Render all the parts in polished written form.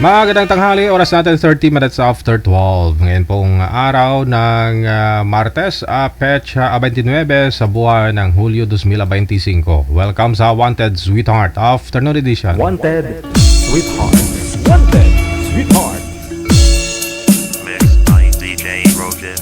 Magandang tanghali, oras natin 30 minutes after 12. Ngayon pong araw ng Martes, Petsa 29 sa buwan ng Hulyo 2025. Welcome sa Wanted Sweetheart Afternoon Edition. Wanted Sweetheart. Wanted Sweetheart. Mixed by DJ Roger.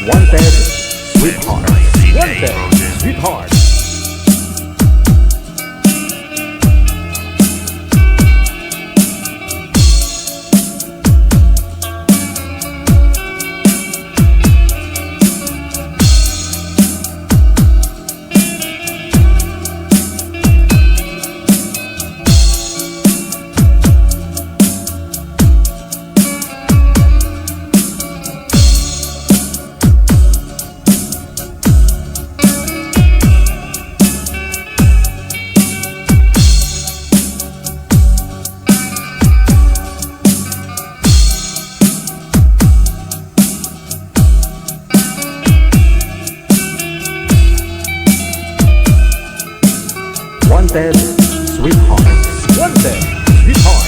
Wanted Sweetheart. Wanted Sweetheart. Wanted Sweetheart. Wanted Sweetheart.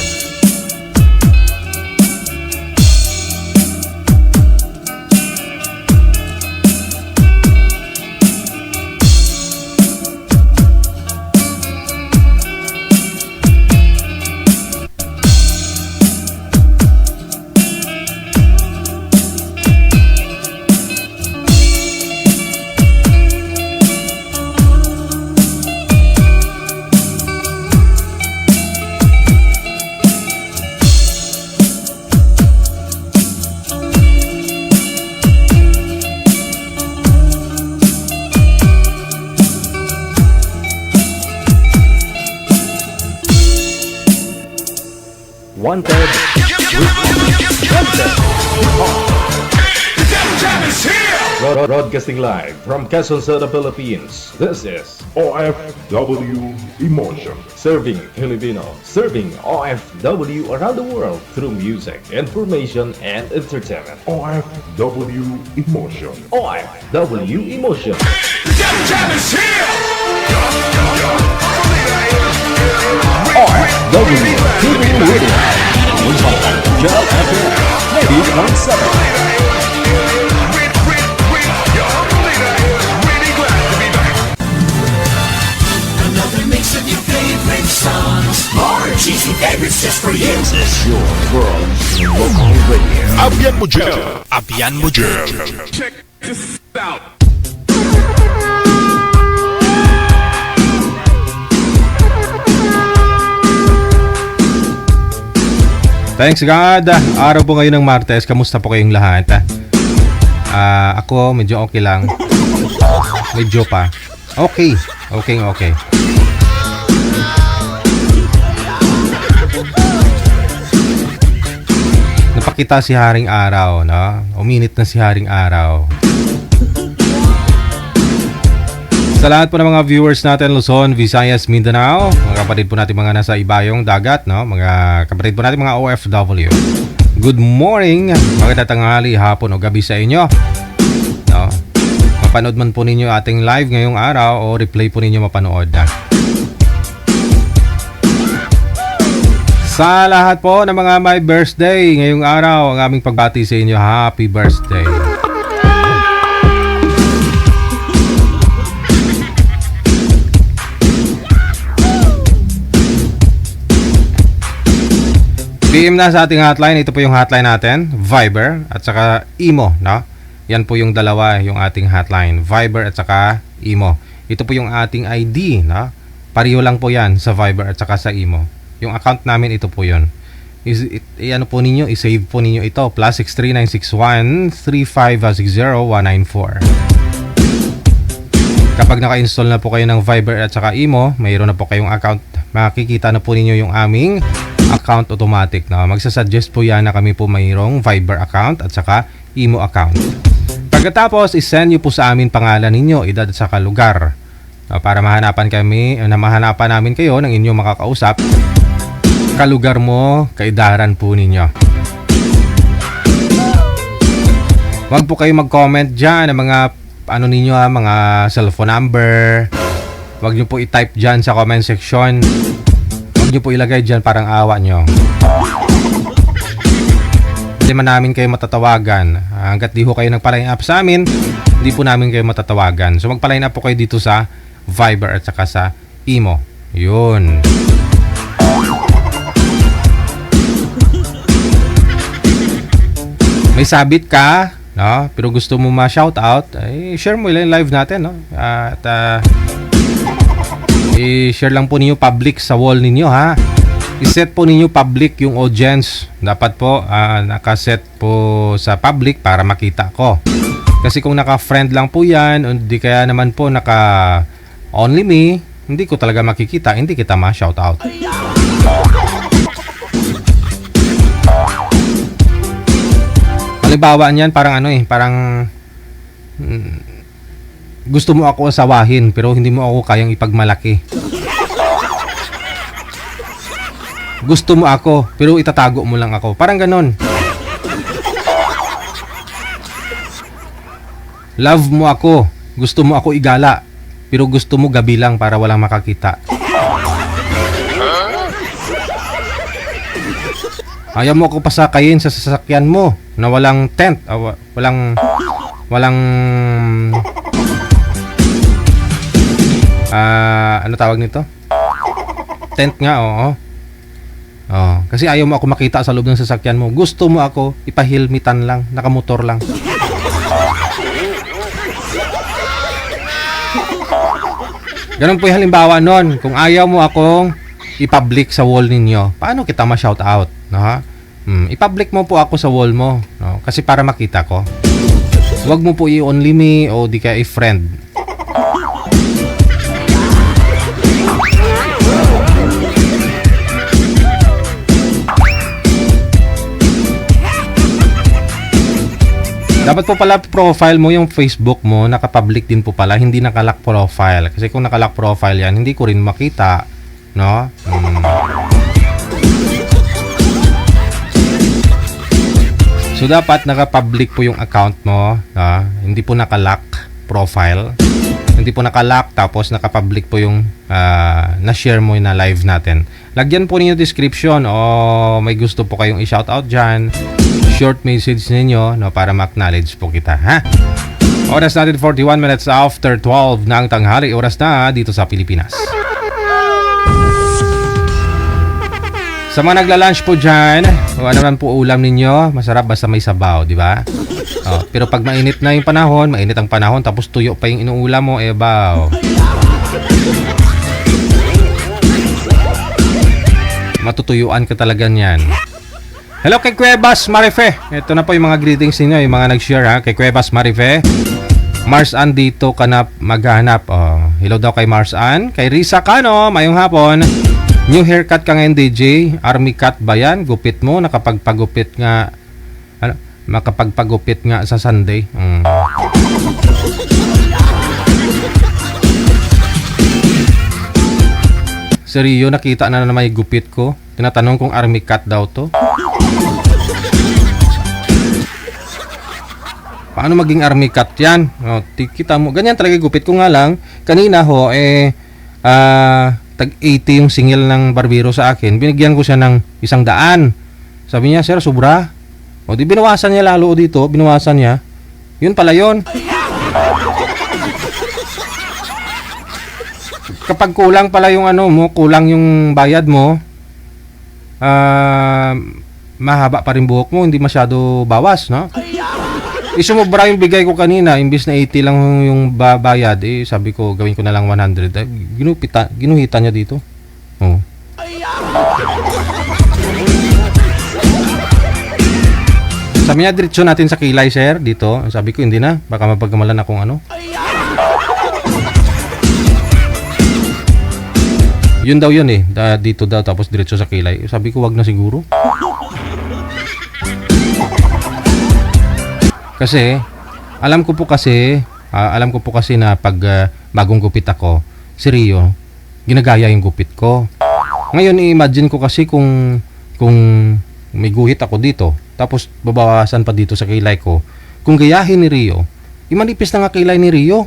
Wanted Broadcasting live from Quezon City, Philippines. This is OFW Emotion. Serving Filipino, serving OFW around the world through music, information, and entertainment. OFW Emotion. OFW Emotion. OFW TV Radio. Gel FM 90.7. Another mix of your favorite songs. More cheesy favorites just for you. This is your World Local Radio. Abyan mo dyan. Abyan mo dyan. Check this out. Thanks God. Araw po ngayon ng Martes. Kamusta po kayong lahat? Ako medyo okay lang. Medyo pa. Okay. kita si Haring Araw, no? Uminit na si Haring Araw. Sa lahat po ng mga viewers natin, Luzon, Visayas, Mindanao, mga kapatid po natin mga nasa ibayong dagat, no? Mga kapatid po natin mga OFW. Good morning, magandang tanghali, hapon o gabi sa inyo. No? Mapanood man po ninyo ating live ngayong araw o replay po ninyo mapanood na. Sa lahat po ng mga may birthday ngayong araw, ang aming pagbati sa inyo, happy birthday. PM na sa ating hotline. Ito po yung hotline natin, Viber at saka Imo, no? Yan po yung dalawa, yung ating hotline, Viber at saka Imo. Ito po yung ating ID, no? Pareho lang po yan sa Viber at saka sa Imo. Yung account namin, ito po yun. Ano po ninyo, isave po ninyo ito, +63961-3560194. Kapag naka-install na po kayo ng Viber at saka Imo, mayroon na po kayong account, makikita na po ninyo yung aming account automatic, no? Magsasuggest po yan na kami po mayroong Viber account at saka Imo account. Pagkatapos, isend nyo po sa amin pangalan ninyo, edad at saka lugar, no? Para mahanapan namin kayo ng inyong makakausap, kalugar mo, kaidaran po ninyo. Huwag po kayo mag-comment dyan ng mga ano ninyo, mga cellphone number. Huwag nyo po i-type dyan sa comment section. Huwag nyo po ilagay dyan, parang awa nyo. Hindi man namin kayo matatawagan. Hanggat di ho kayo nagpa-line up sa amin, hindi po namin kayo matatawagan. So magpa-line up po kayo dito sa Viber at saka sa Imo. Yun. May sabit ka, no? Pero gusto mo ma-shoutout, ay share mo yung live natin, no? At i-share lang po ninyo public sa wall ninyo, ha. I-set po ninyo public yung audience. Dapat po nakaset po sa public para makita ko. Kasi kung naka-friend lang po yan, o di kaya naman po naka-only me, hindi ko talaga makikita, hindi kita ma-shoutout. Halimbawa niyan, parang parang gusto mo ako asawahin pero hindi mo ako kayang ipagmalaki. Gusto mo ako pero itatago mo lang ako. Parang ganon. Love mo ako, gusto mo ako igala pero gusto mo gabi lang para walang makakita. Ayaw mo ako pasakayin sa sasakyan mo na walang tent, walang ano tawag nito? Tent nga, oo. Oh, kasi ayaw mo ako makita sa loob ng sasakyan mo. Gusto mo ako ipahilmitan lang, nakamotor lang. Ganun po yung halimbawa nun. Kung ayaw mo akong i-public sa wall ninyo, paano kita ma-shout out? No, ha? I-public mo po ako sa wall mo, no? Kasi para makita ko. Huwag mo po i-only me o di kaya i-friend. Dapat po pala profile mo, yung Facebook mo, naka-public din po pala, hindi naka-lock profile. Kasi kung naka-lock profile yan, hindi ko rin makita, no? So dapat naka-public po yung account mo, hindi po naka-lock profile. Hindi po naka-lock, tapos naka-public po yung na-share mo na live natin. Lagyan po ninyo description o may gusto po kayong i-shoutout dyan. Short message ninyo, no, para ma-acknowledge po kita, ha? Oras natin 41 minutes after 12 ng tanghali. Oras na dito sa Pilipinas. Sa mga nagla-lunch po dyan, ano naman po ulam ninyo, masarap basta may sabaw, di ba? Oh, pero pag mainit na yung panahon, mainit ang panahon, tapos tuyo pa yung inuulam mo, baw. Matutuyuan ka talaga niyan. Hello kay Cuevas Marife. Ito na po yung mga greetings niyo, yung mga nag-share, ha, kay Cuevas Marife. Mars Ann, dito ka na maghanap. Oh, hello daw kay Mars Ann. Kay Risa Cano, mayong hapon. New haircut ka ngayon, DJ. Army cut ba yan? Gupit mo, nakapagpagupit nga makapagpagupit nga sa Sunday. Seryo, nakita na may gupit ko. Tinatanong kung army cut daw to. Paano maging army cut yan? Kita mo, ganyan talaga gupit ko nga lang. Kanina ho, tag 80 yung singil ng barbero sa akin. Binigyan ko siya ng 100. Sabi niya, sir, sobra. O di binawasan niya lalo dito, binawasan niya. Yun pala yun. Kapag kulang pala yung ano mo, kulang yung bayad mo, mahaba pa rin buhok mo, hindi masyado bawas, no? Isumubra yung bigay ko kanina, imbis na 80 lang yung bayad, sabi ko gawin ko na lang 100. Ginuhita niya dito. Oh. Sabi niya, diretso natin sa kilay, sir, dito. Sabi ko, hindi na, baka mapagkamalan akong ano. Yun daw yun dito daw, tapos diretso sa kilay. Sabi ko, wag na siguro. Kasi, alam ko po kasi na pag bagong gupit ako, si Rio, ginagaya yung gupit ko. Ngayon, i-imagine ko kasi kung may guhit ako dito, tapos babawasan pa dito sa kilay ko. Kung gayahin ni Rio, imanipis na nga kilay ni Rio.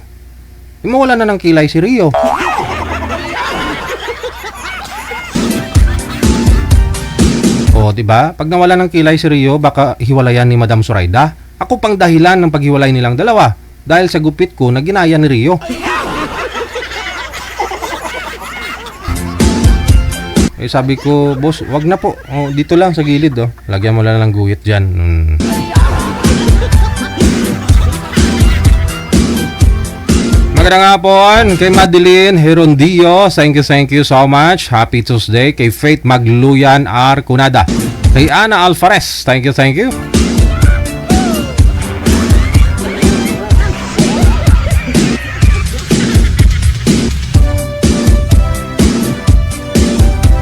Mawala na ng kilay si Rio. O, diba? Pag nawala ng kilay si Rio, baka hiwalayan ni Madam Zoraida. Ako pang dahilan ng paghiwalay nilang dalawa. Dahil sa gupit ko na ginaya ni Rio. Sabi ko, boss, wag na po. Dito lang sa gilid, Lagyan mo lang ng guhit dyan. Magandang hapon kay Madeline Herondio. Thank you so much. Happy Tuesday. Kay Faith Magluyan R. Cunada. Kay Ana Alvarez. Thank you.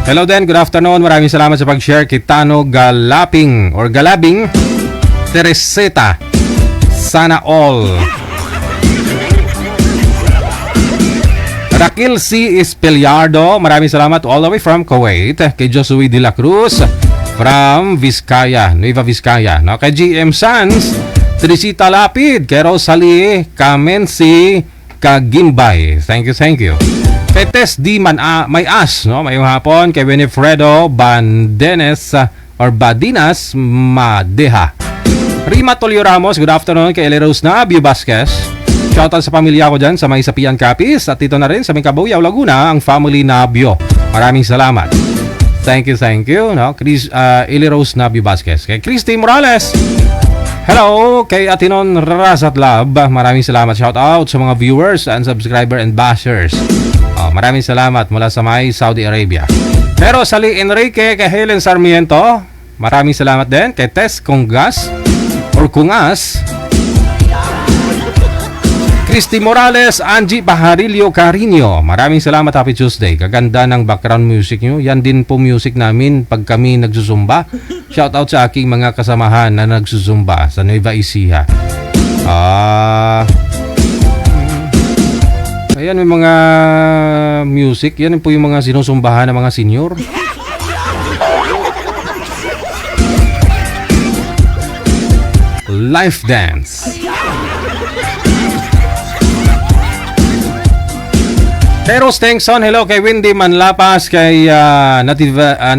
Hello din, good afternoon. Maraming salamat sa pag-share kay Tano Galabing Teresita. Sana all. Raquel C. Espeliardo, maraming salamat all the way from Kuwait. Kay Josue De La Cruz from Nueva Vizcaya. No? Kay GM Sanz, Teresita Lapid. Kay Rosalie Kamensi Kagimbay. Thank you. Kay Tess D. Mayas, no? Mayong hapon. Kay Winifredo Badinas Madeha. Rima Tolio Ramos, good afternoon. Kay Eleros Nabio Vasquez. Shoutout sa pamilya ko dyan sa may Sapian Capiz. At dito na rin sa may Cabuyao, Laguna, ang family Nabio. Maraming salamat. Thank you. No? Eli Rose Nabio Vasquez. Kay Christy Morales. Hello. Kay Atinon Razat Lab. Maraming salamat. Shoutout sa mga viewers and subscriber and bashers. Maraming salamat mula sa may Saudi Arabia. Pero Sali Enrique, kay Helen Sarmiento. Maraming salamat din. Kay Tess Kungas. Christy Morales, Angie Baharilio Carino. Maraming salamat, Happy Tuesday. Kaganda ng background music nyo. Yan din po music namin pag kami nagsusumba. Shout out sa aking mga kasamahan na nagsusumba sa Nueva Ecija. Ayan, may mga music. Yan po yung mga sinusumbahan ng mga senior. Life Dance. Teros Tengson, hello kay Wendy Manlapas, kay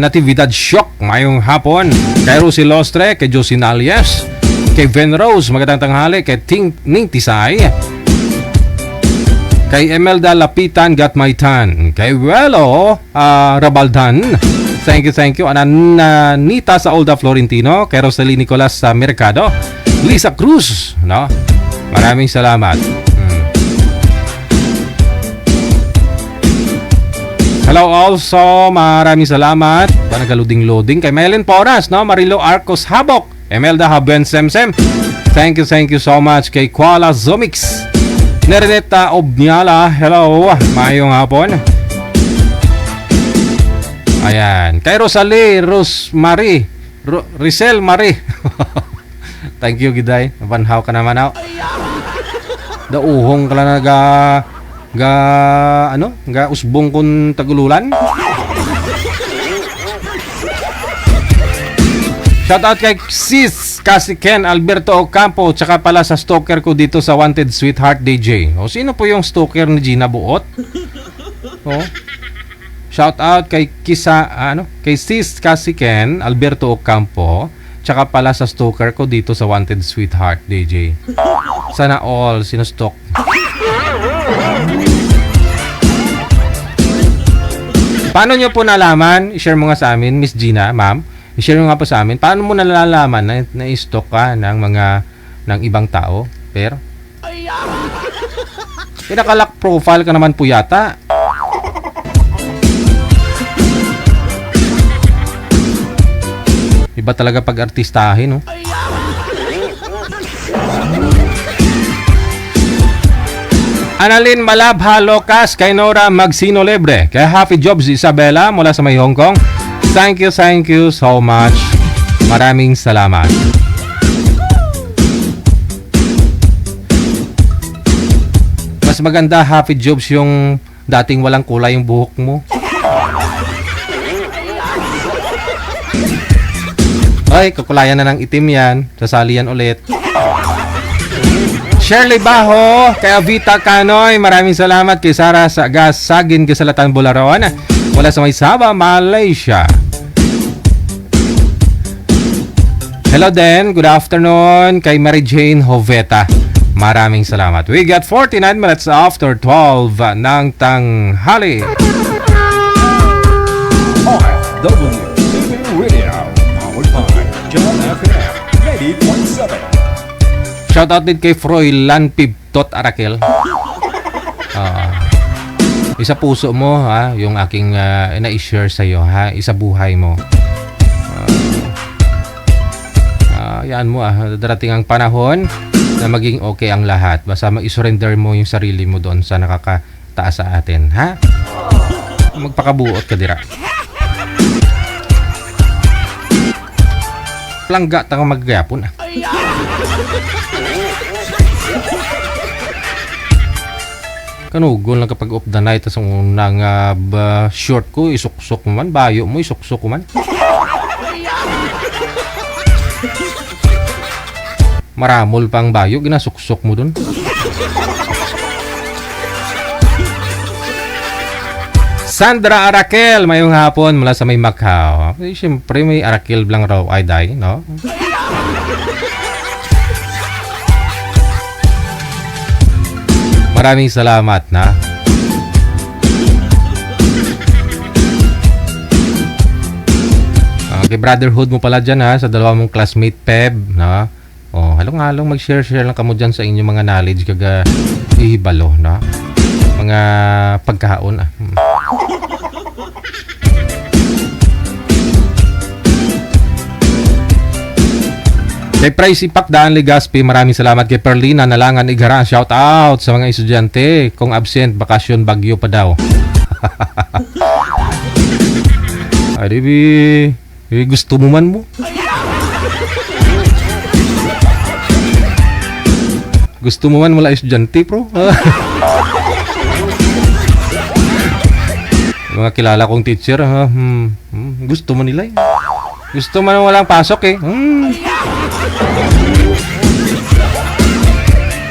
Natividad Shock, ngayong hapon. Kay Rosie Lostre, kay Josie Nalies, kay Ven Rose, magandang tanghali, kay Ning Tisay, kay Emelda Lapitan Gatmaitan, kay Welo Rabaldan, thank you, Anita sa Olda Florentino, kay Rosalie Nicolas sa Mercado, Lisa Cruz, no? Maraming salamat. Hello also, maraming salamat. Nagaloading kay Melen Poras, no? Marilo Arcos Habok, Emelda Haben Semsem. Thank you so much kay Kuala Zomix. Nereneta Obniala, hello. Mayong hapon. Ayan, kay Rosalie Rizal Marie. Thank you, Giday. Banhaw ka naman ako. Dauhong ka lang na ga usbong kun tagululan. Shoutout kay Sis kasi Ken Alberto Ocampo tsaka pala sa stalker ko dito sa Wanted Sweetheart DJ. O sino po yung stalker ni Gina Buot? O. Shoutout kay kay Sis kasi Ken Alberto Ocampo tsaka pala sa stalker ko dito sa Wanted Sweetheart DJ. Sana all sinustok. Paano nyo po nalaman? I-share mo nga sa amin, Miss Gina, ma'am. I-share mo nga po sa amin. Paano mo nalalaman na na-stock ka ng ibang tao? Pero pinaka-lock profile ka naman po yata. Iba talaga pag artistahin, no? Annalyn Malabha Locas, kay Nora Magsino Libre, kay Happy Jobs Isabela mula sa may Hong Kong. Thank you so much. Maraming salamat. Mas maganda Happy Jobs yung dating walang kulay yung buhok mo. Ay, kukulayan na ng itim yan. Sasali yan ulit. Shirley Baho, kay Avita Canoy, maraming salamat kay Sara Sagin, Kasalatan Bularoan, wala sa may Sabah, Malaysia. Hello din, good afternoon kay Mary Jane Hoveta. Maraming salamat. We got 49 minutes after 12 ng tanghali. OFW Radio, powered by John FM 90.7. Shoutout din kay Froilan Pibtot Arakel. Isa puso mo ha, yung aking na-share sa iyo ha, isa buhay mo. Yan mo darating ang panahon na maging okay ang lahat. Basta mag-surrender mo yung sarili mo doon sa nakakataas sa atin, ha? Magpakabuot ka dira. Plangga ta ka maggayapon ah. Kanugol lang kapag off the night tas unang short ko isuksok mo man, bayo mo isuksok ko man. Maramol pang bayo ginasuksok mo dun. Sandra Arakel, mayong hapon mula sa may Macau. Siyempre may Arakel lang raw ay day, no? Maraming salamat na. Okay, brotherhood mo pala dyan ha, sa dalawa mong classmate Peb, no? Oh, halong-halong mag-share lang kamo dyan sa inyong mga knowledge kaga ihibalo, no? Mga pagkaon ah. Kay Pricey Pakdaan Legaspi, maraming salamat. Kay Perlina Nalangan Igara, shout out sa mga estudyante. Kung absent, bakasyon, bagyo pa daw. Ay, gusto mo man mo. Gusto mo man mula estudyante, bro. Mga kilala kong teacher, gusto mo nila eh. Gusto mo na walang pasok eh.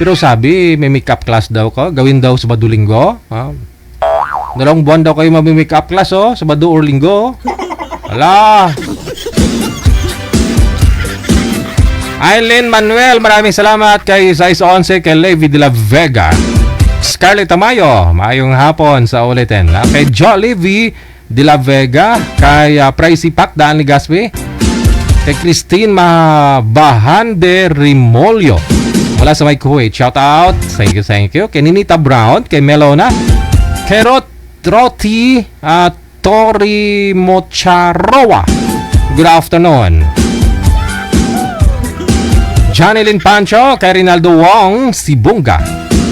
Pero sabi, may makeup class daw ko. Gawin daw Sabado Linggo. Dalawang buwan daw kayo mag-makeup class sa Sabado or Linggo. Hala. Aileen Manuel, maraming salamat kay Size 11, kay Levi de la Vega. Scarlett Tamayo, maayong hapon sa ulitin. Kay Jollivy de la Vega, kay Pricey Pakdaan Legaspi, kay Christine Mabahan de Rimolyo mula sa may Kuwait, shout out, thank you. Kay Ninita Brown, kay Melona, kay Roti Tori Mocharoa, good afternoon. Janelyn Pancho, kay Rinaldo Wong Sibunga,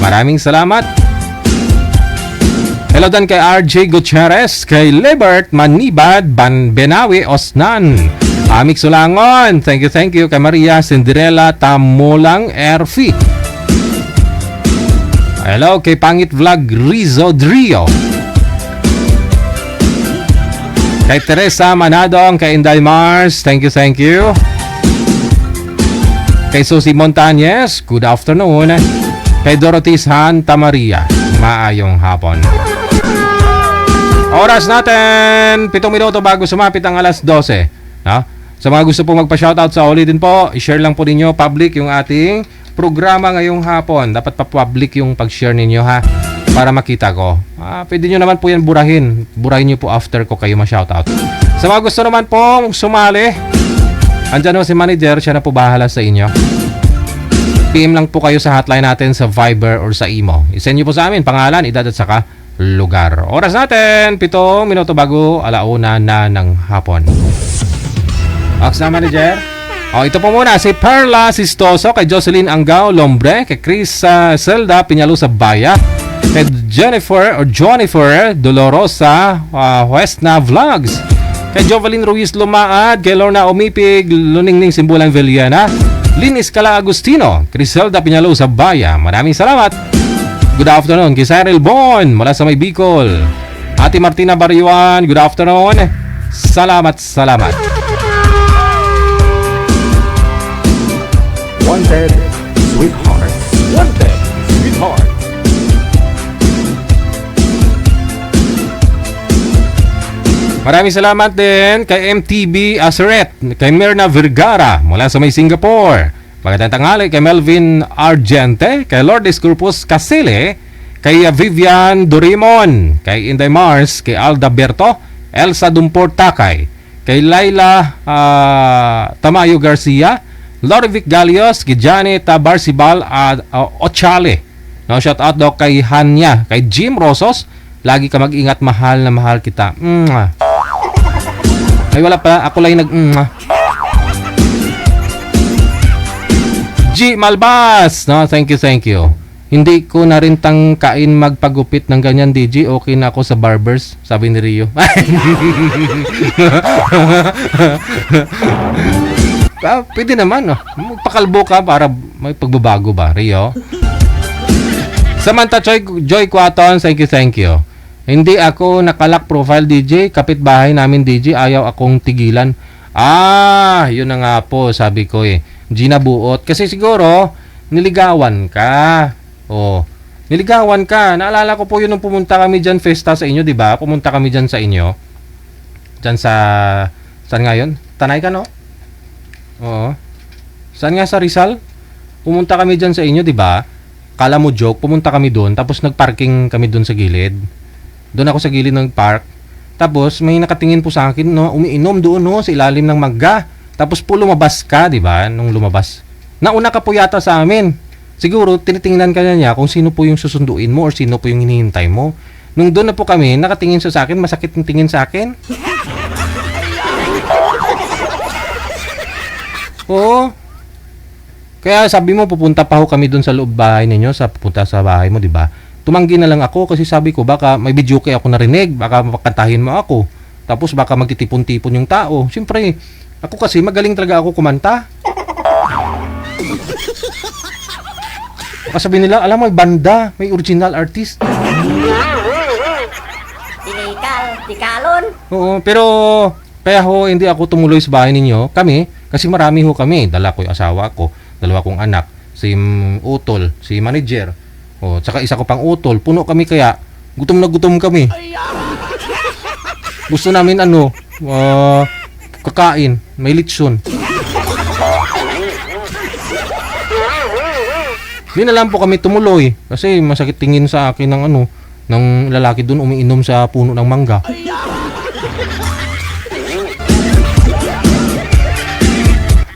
maraming salamat. Hello dan kay RJ Gutierrez, kay Libert Manibad Benawi Osnan, Amik Sulangon, thank you. Kay Maria Cinderella Tamulang Erfi. Hello kay Pangit Vlog Rizzo Drio. Kay Teresa Manadong, kay Inday Mars, thank you. Kay Susie Montañez, good afternoon. Kay Dorothy Santa Maria, maayong hapon. Oras natin, 7 minuto bago sumapit ang alas 12. No? Sa mga gusto pong magpa-shoutout sa ulitin po, i-share lang po ninyo public yung ating programa ngayong hapon. Dapat pa-public yung pag-share ninyo ha, para makita ko. Pwede nyo naman po yan burahin. Burahin nyo po after ko kayo ma-shoutout. Sa mga gusto naman pong sumali, andyan si manager, siya na po bahala sa inyo. PM lang po kayo sa hotline natin sa Viber or sa Imo. I-send nyo po sa amin pangalan, edad at saka lugar. Oras natin, 7 minuto bago alauna na ng hapon. Ox na manager. Ito po muna si Perla Sistoso, kay Jocelyn Angao Lombre, kay Chris Zelda Piñalusa Baya, kay Jennifer Dolorosa Huesna Vlogs, kay Jovelyn Ruiz Lumaad, kay Lorna Umipig, Luningning Simbulan Villana, Linis Cala Agustino, Criselda Piñalusa Baya. Maraming salamat. Good afternoon kay Cyril Bon mula sa May Bicol. Ate Martina Bariwan, good afternoon. Salamat. Wanted, sweetheart. Wanted, sweetheart. Maraming salamat din kay MTB Aseret, kay Mirna Vergara mula sa May Singapore. Magandang tanghali kay Melvin Argente, kay Lourdes Corpus Casile, kay Vivian Dorimon, kay Inday Mars, kay Alda Berto, Elsa Dumpor Takay, kay Laila Tamayo Garcia, Lorivic Galios, kay Janet Barsibal at Ochale. No, shout out daw kay Hanya, kay Jim Rosos. Lagi ka mag-ingat, mahal na mahal kita. Ay wala pa, ako lang nag G Malbas, no, thank you. Hindi ko na rin tangkain magpagupit ng ganyan, DJ. Okay na ako sa barbers, sabi ni Rio. Pwede naman, no? Magpakalbo ka para may pagbabago ba, Rio? Samantha Joy Quaton, thank you. Hindi ako nakalak profile, DJ. Kapitbahay namin, DJ. Ayaw akong tigilan. Yun na nga po, sabi ko eh. Gina Buot. Kasi siguro, niligawan ka. Niligawan ka. Naalala ko po yun nung pumunta kami dyan, Festa sa inyo, di ba? Pumunta kami dyan sa inyo. Dyan sa... Saan nga yun? Tanay ka, no? Oo. Saan nga sa Rizal? Pumunta kami dyan sa inyo, di ba? Kala mo joke, pumunta kami doon, tapos nagparking kami doon sa gilid. Doon ako sa gilid ng park. Tapos may nakatingin po sa akin, no, umiinom doon, no, sa ilalim ng mangga. Tapos po lumabas ka, di ba? Nung lumabas. Nauna ka po yata sa amin. Siguro, tinitingnan ka niya kung sino po yung susunduin mo or sino po yung hinihintay mo. Nung doon na po kami, nakatingin siya sa akin, masakit yung tingin sa akin. Oo. Kaya sabi mo, pupunta pa ho kami doon sa loob bahay ninyo, pupunta sa bahay mo, di ba? Tumanggi na lang ako kasi sabi ko, baka may video kayo ako narinig, baka mapakantahin mo ako. Tapos baka magtitipon-tipon yung tao. Siyempre, ako kasi magaling talaga ako kumanta. Baka sabi nila, alam mo, may banda, may original artist. Tikalon. Oo, pero kaya ho, hindi ako tumuloy sa bahay ninyo. Kami, kasi marami ho kami. Dala ko yung asawa ko, dalawa kong anak, si Utol, si manager. Tsaka isa ko pang Utol. Puno kami kaya, gutom na gutom kami. Gusto namin kakain, may litson. Hindi na lang po kami tumuloy kasi masakit tingin sa akin ng lalaki doon umiinom sa puno ng mangga.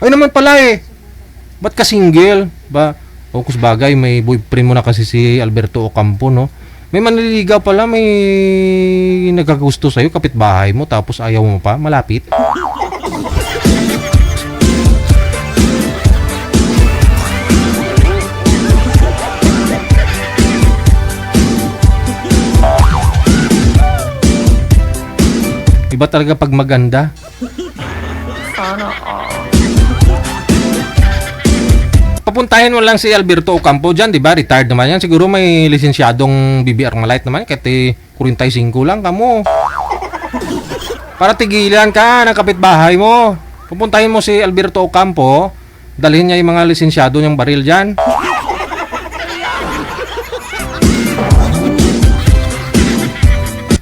Ay naman pala eh. Ba't ka single? Kus bagay, may boyfriend mo na kasi si Alberto Ocampo, no? May manliligaw pala, may nagkagusto sa'yo, kapitbahay mo, tapos ayaw mo pa, malapit. Iba talaga pag maganda. Papuntahin mo lang si Alberto Ocampo dyan, di ba? Retired naman yan. Siguro may lisensyadong BBR Malite naman. Kahit 45 lang kamo. Para tigilan ka ng kapitbahay mo. Papuntahin mo si Alberto Ocampo. Dalhin niya yung mga lisensyado niyang baril dyan.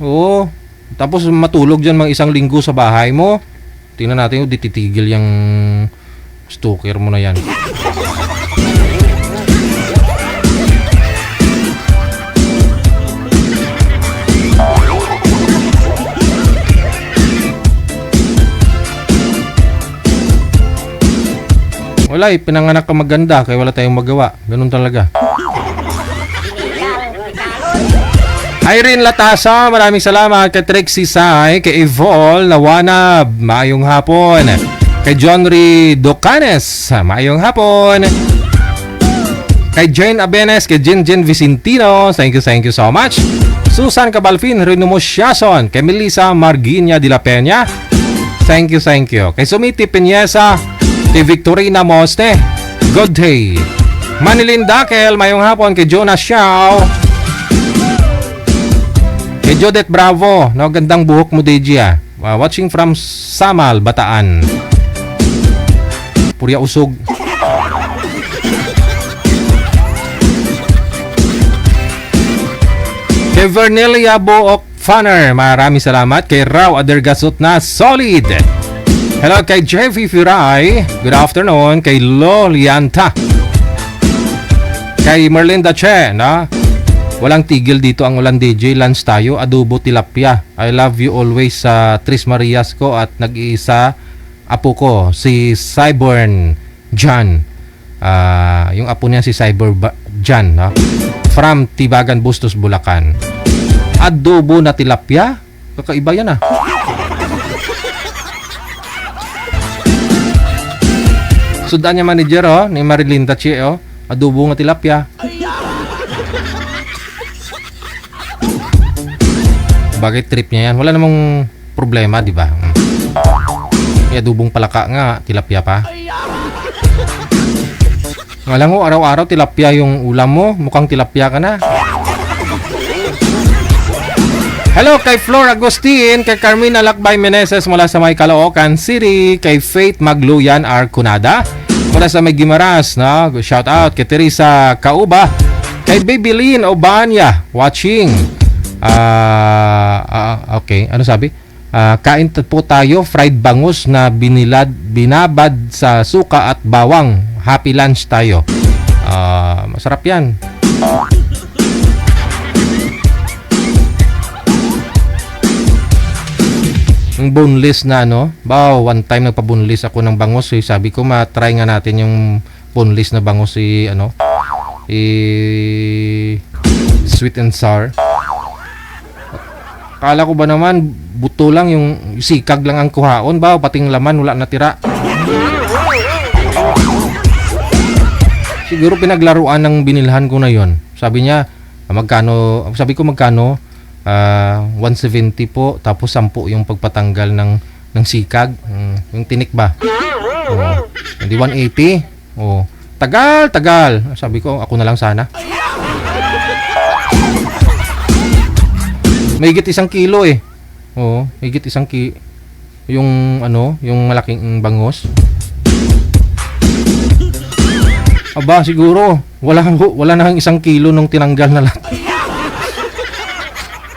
Oo. Tapos matulog dyan mga isang linggo sa bahay mo. Tingnan natin kung dititigil yung stalker mo na yan. Wala eh, pinanganak ka maganda kaya wala tayong magawa. Ganun talaga. Irene Latasa, maraming salamat. Kay Trixie Sai, kay Evol Nawanab, maayong hapon. Kay John Ri Docanes, maayong hapon. Kay Jane Abenes, kay Jen Vicentino, thank you so much. Susan Cabalfin, Renomo Siason, kay Melissa Marginia de la Peña, thank you. Kay Sumiti Peñesa, kay Victorina Mosne, good day. Manilin Dakel, mayong hapon. Kay Jonas Xiao, kay Jodette Bravo, no, gandang buhok mo, Deji, watching from Samal, Bataan. Purya usog. Kay Vernelia Book Funner, maraming salamat. Kay Rao Adergasot na solid. Hello kay Jeffy Firay, good afternoon. Kay Lolianta, kay Merlinda Che, na walang tigil dito ang ulan, DJ. Lunch tayo, adobo tilapia. I love you always sa Tris Marias ko at nag-iisa apo ko, si Cyborn John. Yung apo niya si John, no? From Tibagan, Bustos, Bulacan. Adobo na tilapia? Kakaiba yan, Sudan niya manager, ni Marilyn Tachi, adobo nga tilapia. Bakit trip niya yan? Wala namang problema, di ba? May adobong palaka nga, tilapia pa. Alam mo, araw-araw tilapia yung ulam mo. Mukhang tilapia ka na. Hello kay Flor Agustin, kay Carmina Lakbay Meneses mula sa May Caloocan City, kay Faith Magluyan Arcunada mula sa May Guimaras, no? Shout out kay Teresa Kauba, kay Baby Lynn Obanya watching. Okay, ano sabi? Kain po tayo fried bangus na binabad sa suka at bawang. Happy lunch tayo. Masarap yan. Yung boneless na one time nagpa-boneless ako ng bangus, sabi ko ma-try nga natin yung boneless na bangus, sweet and sour. Akala ko ba naman buto lang, yung sikag lang ang kuhaon, pating laman wala natira. Siguro pinaglaruan ng binilhan ko na yon. Sabi niya, magkano? Sabi ko magkano? 170 po, tapos 10 yung pagpatanggal ng sikag, yung tinik ba? Hindi 180. Tagal. Sabi ko, ako na lang sana. Mahigit 1 kilo mahigit 1 kilo yung yung malaking bangos. Aba, siguro wala na 1 kilo nung tinanggal na lahat.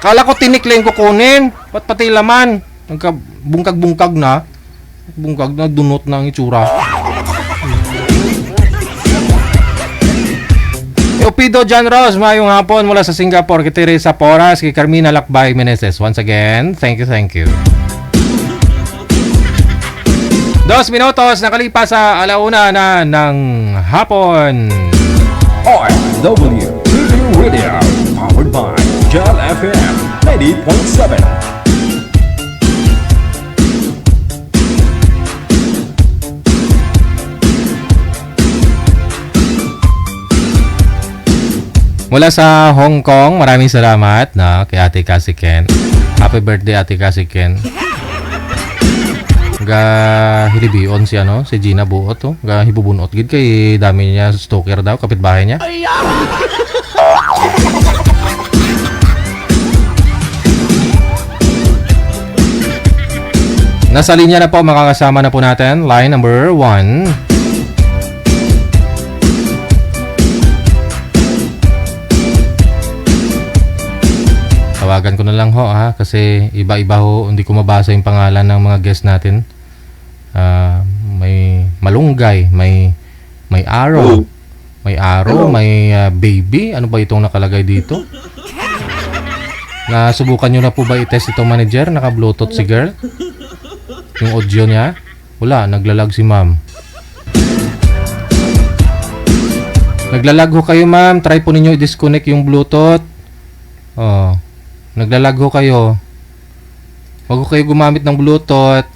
Kala ko tinik lang kukunin, pati laman. Bungkag-bungkag na. Bungkag na, dunot na ang itsura. Opido John Ross, mayong hapon mula sa Singapore. Kay Teresa Poras, kay Carmina Lakbay Meneses. Once again, thank you. 2 minutos nakalipas sa alauna na ng hapon. OFW TV Radio, powered by Jal FM 90.7. Mula sa Hong Kong, maraming salamat kay Ate Cassie Ken. Happy birthday, Ate Cassie Ken. Ga hilibion si ano, si Gina buot to. Ga hibubunot gid kay dami niya stalker daw kapitbahay niya. Nasa linya na po, makakasama na po natin. Line number 1. Tawagan ko na lang ho ha, kasi iba-iba ho, hindi ko mabasa yung pangalan ng mga guest natin. May malunggay, may araw, may baby. Ano ba itong nakalagay dito? Nasubukan nyo na po ba i-test itong manager? Naka-bluetooth si girl? Yung audio niya? Wala, naglalag si ma'am. Naglalag ho kayo ma'am. Try po ninyo i-disconnect yung bluetooth. Oh, naglalag ho kayo. Huwag ho kayo gumamit ng bluetooth.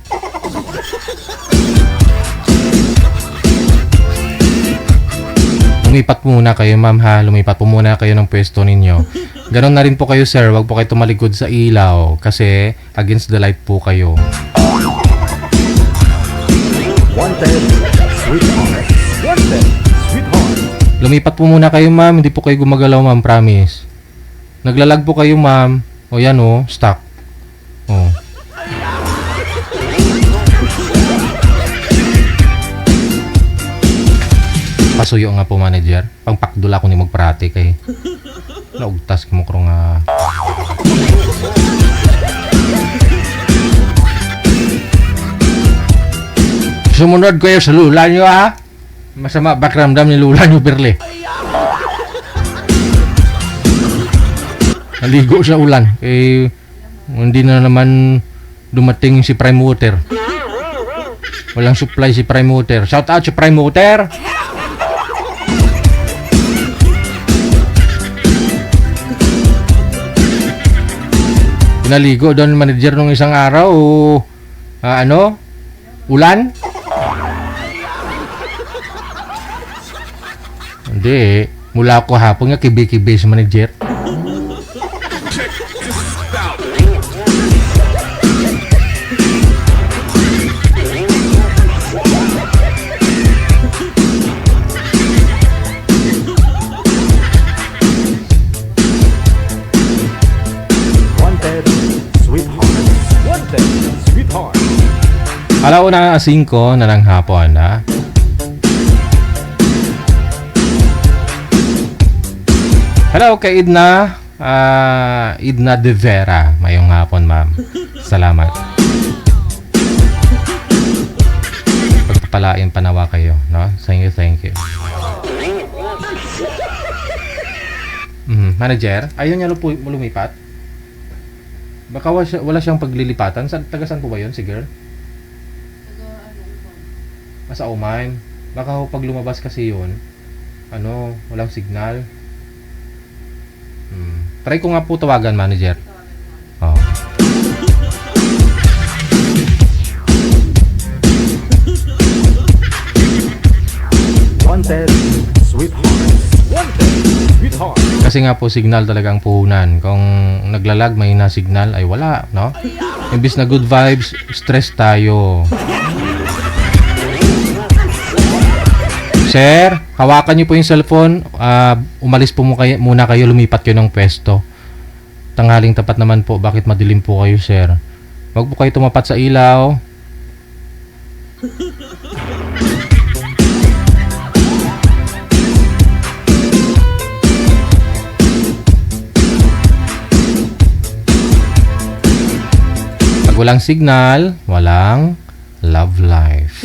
Lumipat po muna kayo ma'am ha. Lumipat po muna kayo ng pwesto ninyo. Ganon na rin po kayo sir. Huwag po kayo tumalikod sa ilaw. Kasi against the light po kayo. Wanted, sweetheart. Wanted, sweetheart. Lumipat po muna kayo ma'am. Hindi po kayo gumagalaw ma'am. Promise. Naglalag po kayo ma'am. O yan o. Stuck. O. Pasuyo nga po manager. Pangpakdula ko ni magprate kay. Naugtas ko mo kro nga. Sumunod kayo sa lula nyo ha. Masama bakramdam ni lula nyo Perle. Naligo sa ulan. Eh, hindi na naman dumating si Prime Water. Walang supply si Prime Water. Shout out si Prime Water. Pinaligo doon manager nung isang araw. Ano? Ulan? Hindi. Mula ako hapon nga kibi-kibi sa manager. Check this out. Wanted, sweetheart. Wanted, sweetheart. Alauna 5 na ng hapon ha. Hello kay Idna. Idna De Vera. Mayong hapon ma'am. Salamat. Pagpapalain panawa kayo, no? Thank you. Manager, ayaw niya lumipat? Baka wala siyang paglilipatan. Taga-saan po ba yun si girl? Sa Oman. Baka pag lumabas kasi yun, walang signal. Try ko nga po tawagan manager. Oh. Wanted, sweetheart. Wanted, sweetheart. Kasi nga po signal talagang puhunan. Kung naglalag may na signal ay wala, no? Imbis na good vibes, stress tayo. Sir, hawakan niyo po yung cellphone. Umalis po muna kayo, lumipat kayo ng pwesto. Tanghaling tapat naman po. Bakit madilim po kayo, sir? Huwag po kayo tumapat sa ilaw. Pag walang signal, walang love life.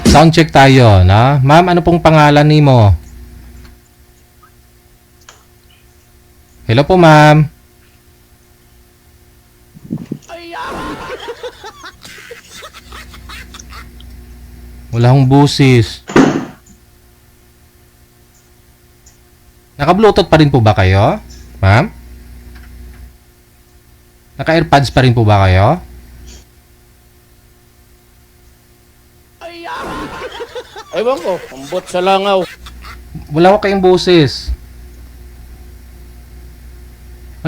Sound check tayo, na? Ma'am, ano pong pangalan nimo? Hello po, ma'am. Wala akong busis. Naka-bluetooth pa rin po ba kayo? Ma'am? Naka-airpods pa rin po ba kayo? Ewan ko, ambot sa langaw. Wala ko kayong boses.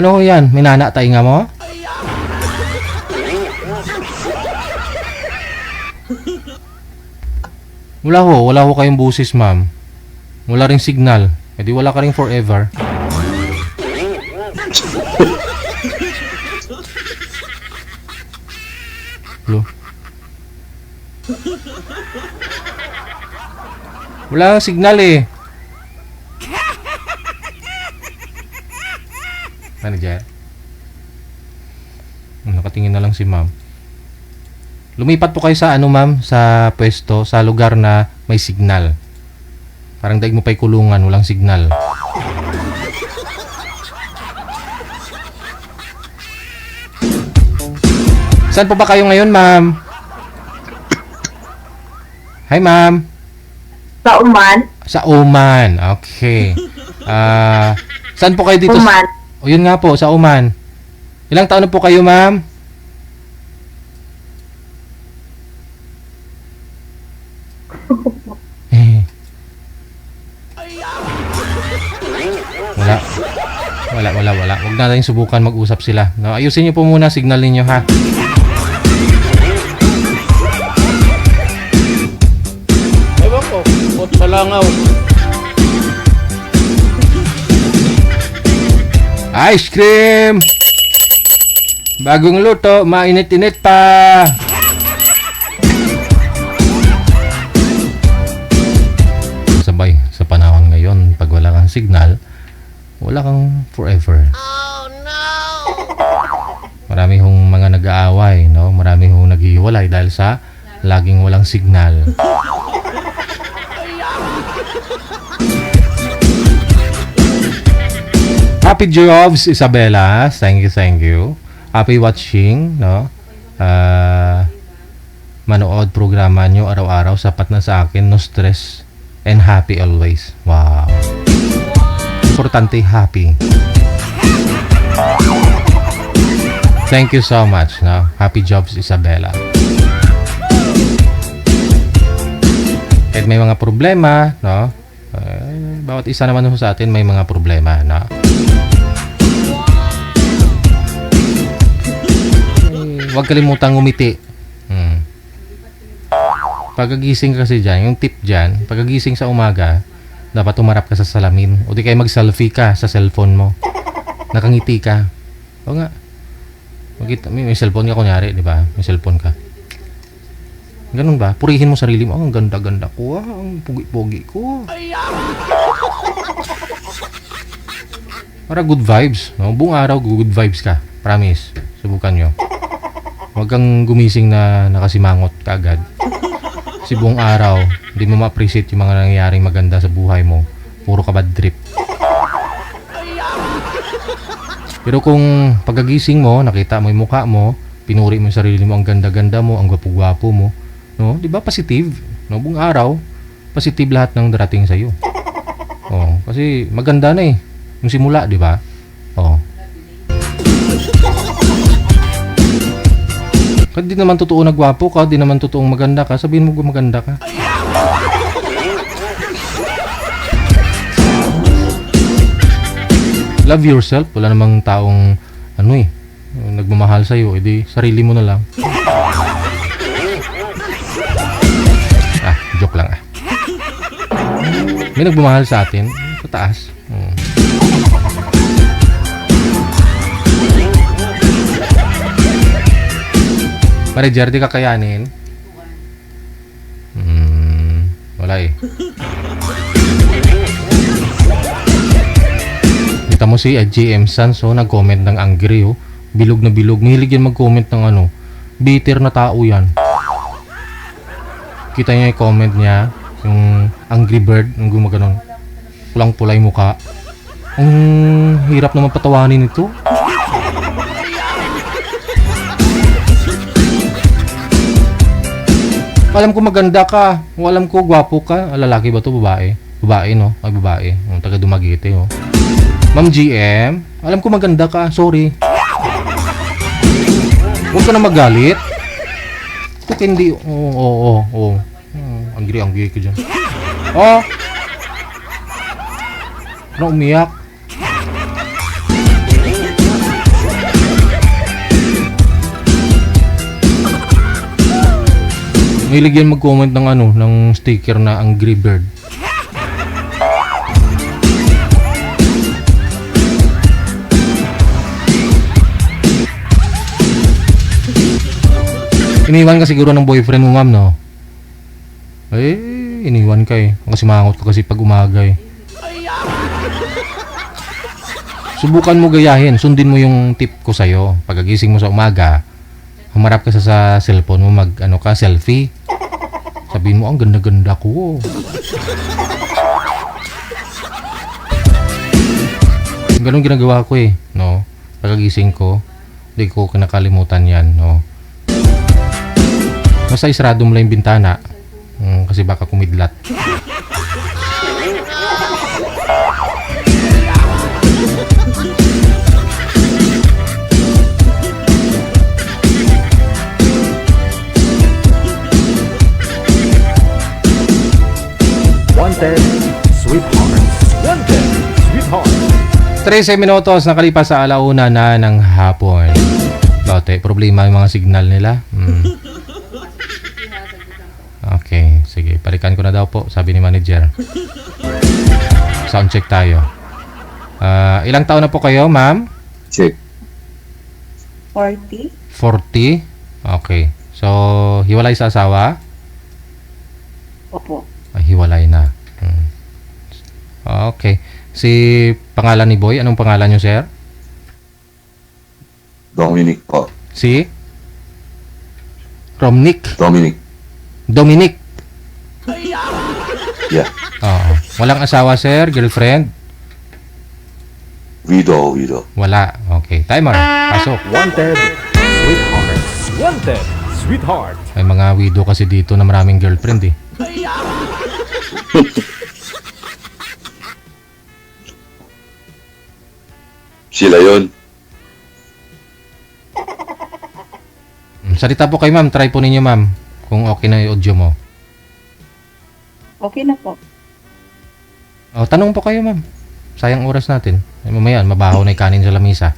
Ano ho yan? May nana tainga mo? Wala ho kayong busis, ma'am. Wala ring signal. E di wala ka ring forever. Hello? Wala kang signal eh. Manager? Nakatingin na lang si ma'am. Lumipat po kayo sa ano ma'am, sa pwesto, sa lugar na may signal. Parang daig mo pa'y kulungan, walang signal. Saan po ba kayo ngayon ma'am? Hi ma'am. Sa Oman. Sa Oman, okay. Saan po kayo dito? Oman. O yun nga po, sa Oman. Ilang taon na po kayo ma'am? Wala. Huwag natin subukan mag-usap sila. No, ayusin niyo po muna signal ninyo ha. Ewan ko, bot sa langaw. Ice cream! Bagong luto, mainit-init pa! Sabay, sa panahon ngayon, pag wala kang signal, wala kang forever. Oh no! Marami hong mga nag-aaway, no? Marami hong naghihiwalay dahil sa laging walang signal. Happy jobs, Isabella. Thank you. Happy watching, no? Manood programa nyo araw-araw, sapat na sa akin, no stress and happy always. Wow. Importante happy. Thank you so much, no? Happy jobs, Isabella. Kahit may mga problema, no? Bawat isa naman sa atin may mga problema, no? Huwag kalimutang ngumiti. Pagkagising kasi dyan, yung tip dyan, pagkagising sa umaga, dapat umarap ka sa salamin. O di kaya mag-selfie ka sa cellphone mo. Nakangiti ka. O nga. May cellphone ka kunyari, di ba? May cellphone ka. Ganun ba? Purihin mo sarili mo. Ang ganda-ganda ko. Ang pugi-pugi ko. Para good vibes. No? Buong araw, good vibes ka. Promise. Subukan nyo. Huwag kang gumising na nakasimangot kaagad. Kasi buong araw, hindi mo ma-appreciate yung mga nangyayaring maganda sa buhay mo. Puro ka bad trip. Pero kung pagkagising mo, nakita mo yung mukha mo, pinuri mo yung sarili mo, ang ganda-ganda mo, ang gwapo-gwapo mo, no? Di ba positive? No? Buong araw, positive lahat ng darating sa iyo. Oh, kasi maganda na eh. Yung simula, di ba? Oh. Kasi di naman totoo na gwapo ka, di naman totoong maganda ka, sabihin mo maganda ka. Love yourself. Wala namang taong nagmamahal sa'yo, edi sarili mo na lang. Joke lang ah. May nagmamahal sa atin sa taas. Manager, di kakayanin? Wala eh. Kita mo si GM Sans, nag-comment ng angry, oh. Bilog na bilog. Mahilig yan mag-comment ng bitter na tao yan. Kita niya yung comment niya, yung angry bird, yung gumaganon. Pulang-pulay mukha. Ang hirap naman patawanin ito. Alam ko maganda ka. Alam ko gwapo ka. Lalaki ba to? Babae? Babae, no? Ay, babae. Taga Dumaguete, oh. Ma'am GM, alam ko maganda ka. Sorry. Huwag ka na magalit. Ito hindi. Oo. Angry ka dyan. Oh. Ano umiyak? Mahilig yan mag-comment ng ng sticker na Angry Bird. Iniwan ka siguro ng boyfriend mo, ma'am, no? Iniwan ka eh. Kasi mangot ka kasi pag umaga eh. Subukan mo gayahin. Sundin mo yung tip ko sa'yo. Pagkagising mo sa umaga, humarap ka sa cellphone mo, selfie. Sabihin mo, ang ganda-ganda ko. Ganun ginagawa ko eh, no? Pagkagising ko, hindi ko kinakalimutan yan, no? Basta isarado mo lang yung bintana, kasi baka kumidlat. Wanted, sweetheart. Wanted, sweetheart. 13 minutos nakalipas sa alauna na ng hapon. Lote, problema yung mga signal nila. Okay, sige. Palikan ko na daw po, sabi ni manager. Sound check tayo. Ilang taon na po kayo, ma'am? Check. 40? 40? Okay. So, hiwalay sa asawa? Opo. Ay, hiwalay na. Okay. Si pangalan ni Boy, anong pangalan niyo, sir? Dominic po. Si? Romnick. Dominic. Yeah. Oo. Walang asawa, sir? Girlfriend? Widow. Wala. Okay. Timer. Pasok. Wanted, sweetheart. Wanted, sweetheart. May mga widow kasi dito na maraming girlfriend eh. Sila yun. Salita po kayo, ma'am. Try po ninyo, ma'am. Kung okay na yung audio mo. Okay na po. Tanong po kayo, ma'am. Sayang oras natin. Mamaya, mabaho na yung kanin sa lamisa.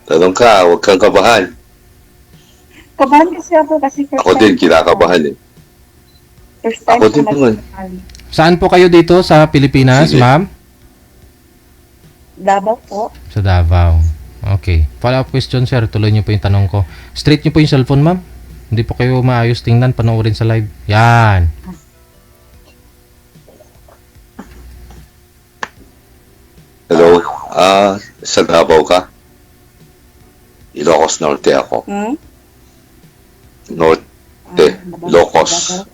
Tanong ka, huwag kang kabahan. Kabahan kasi ako kasi first Ako din, kinakabahan eh. First time Ako din naman. Saan po kayo dito sa Pilipinas, Sige. ma'am? Davao po. Sa Davao. Okay. Follow-up question, sir. Tuloy niyo po yung tanong ko. Straight niyo po yung cellphone, ma'am. Hindi po kayo maayos tingnan. Panoorin sa live. Yan. Hello? Sa Davao ka? Ilocos Norte ako. Norte. Ilocos.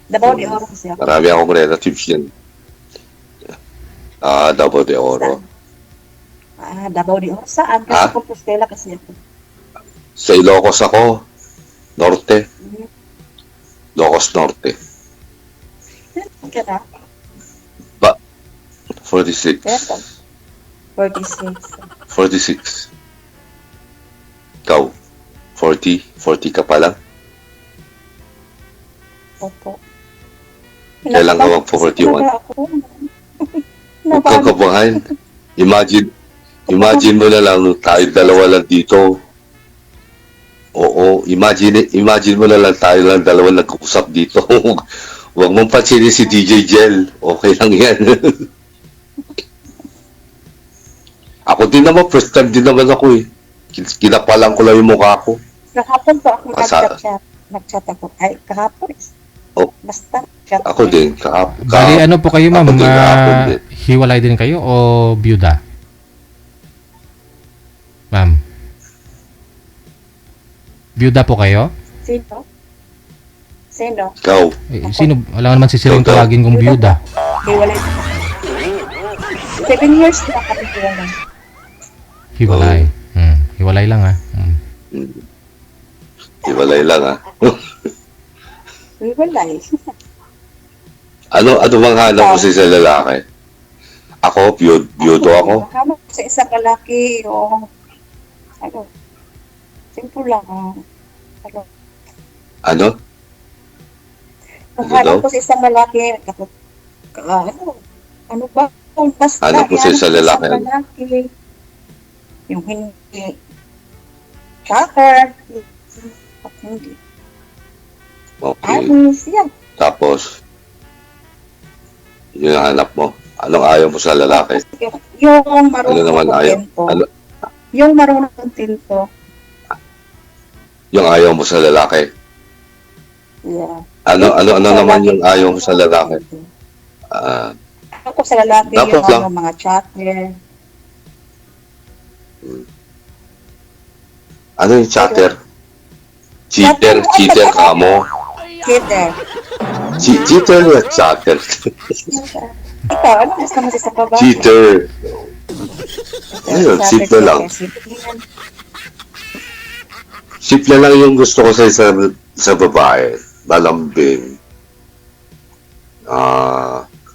Davao de Oro kasi ako. Marami akong relatives yan. Davao de Oro. Davao de Oro. Saan? Kasi Compostela kasi ako. Sa Ilocos ako. Norte. Ilocos Norte. Okay na. 46. 46. 46. Ikaw? 40? 40 ka pa lang? Opo. Kailan ka mag-41? Huwag kang kabahan. Imagine mo na lang, tayo dalawa lang dito. Oo, imagine mo na lang tayo lang dalawa nag-uusap dito. Huwag mong pansinin si DJ Jel. Okay lang yan. Ako din naman, first time din naman ako eh. Kinapalan ko lang yung mukha ko. Kahapon po ako nag-chat ako. Ay, kahapon. Basta, chat ako din. Bali, ano po kayo, ma'am? kahapon din. Hiwalay din kayo o byuda? Ma'am? Byuda po kayo? Sino? Ikaw. Sino? Wala naman si Siring tawagin kong byuda. Hiwalay. 7 years na kami hiwalay. Hiwalay. Hiwalay lang Hiwalay lang Hiwalay. Ano bang hanap mo sa lalaki? Ako, byudo ako. Hanap sa isang lalaki, simple lang. Ano? Hanap ko sa isang lalaki, ano ba? Basta, Hanap mo sa isang lalaki. Yung hindi Tracker. Hindi. Okay. Armies, yan. Tapos, yung hanap mo. Anong ayaw mo sa lalaki? Yung Ano marunong naman ayaw? tinto. Ano, Yung marunong tinto. yung ayaw mo sa lalaki? Yeah. Ano naman yung ayaw mo sa lalaki? Ako sa lalaki, Dapat yung lang. mga chatter. Ano yung chatter? Cheater ka mo? Cheater. Cheater na chatter. Ikaw, ano gusto mo sa babae? Cheater. Ayun, simple lang. Simple lang yung gusto ko sa babae. Malambing.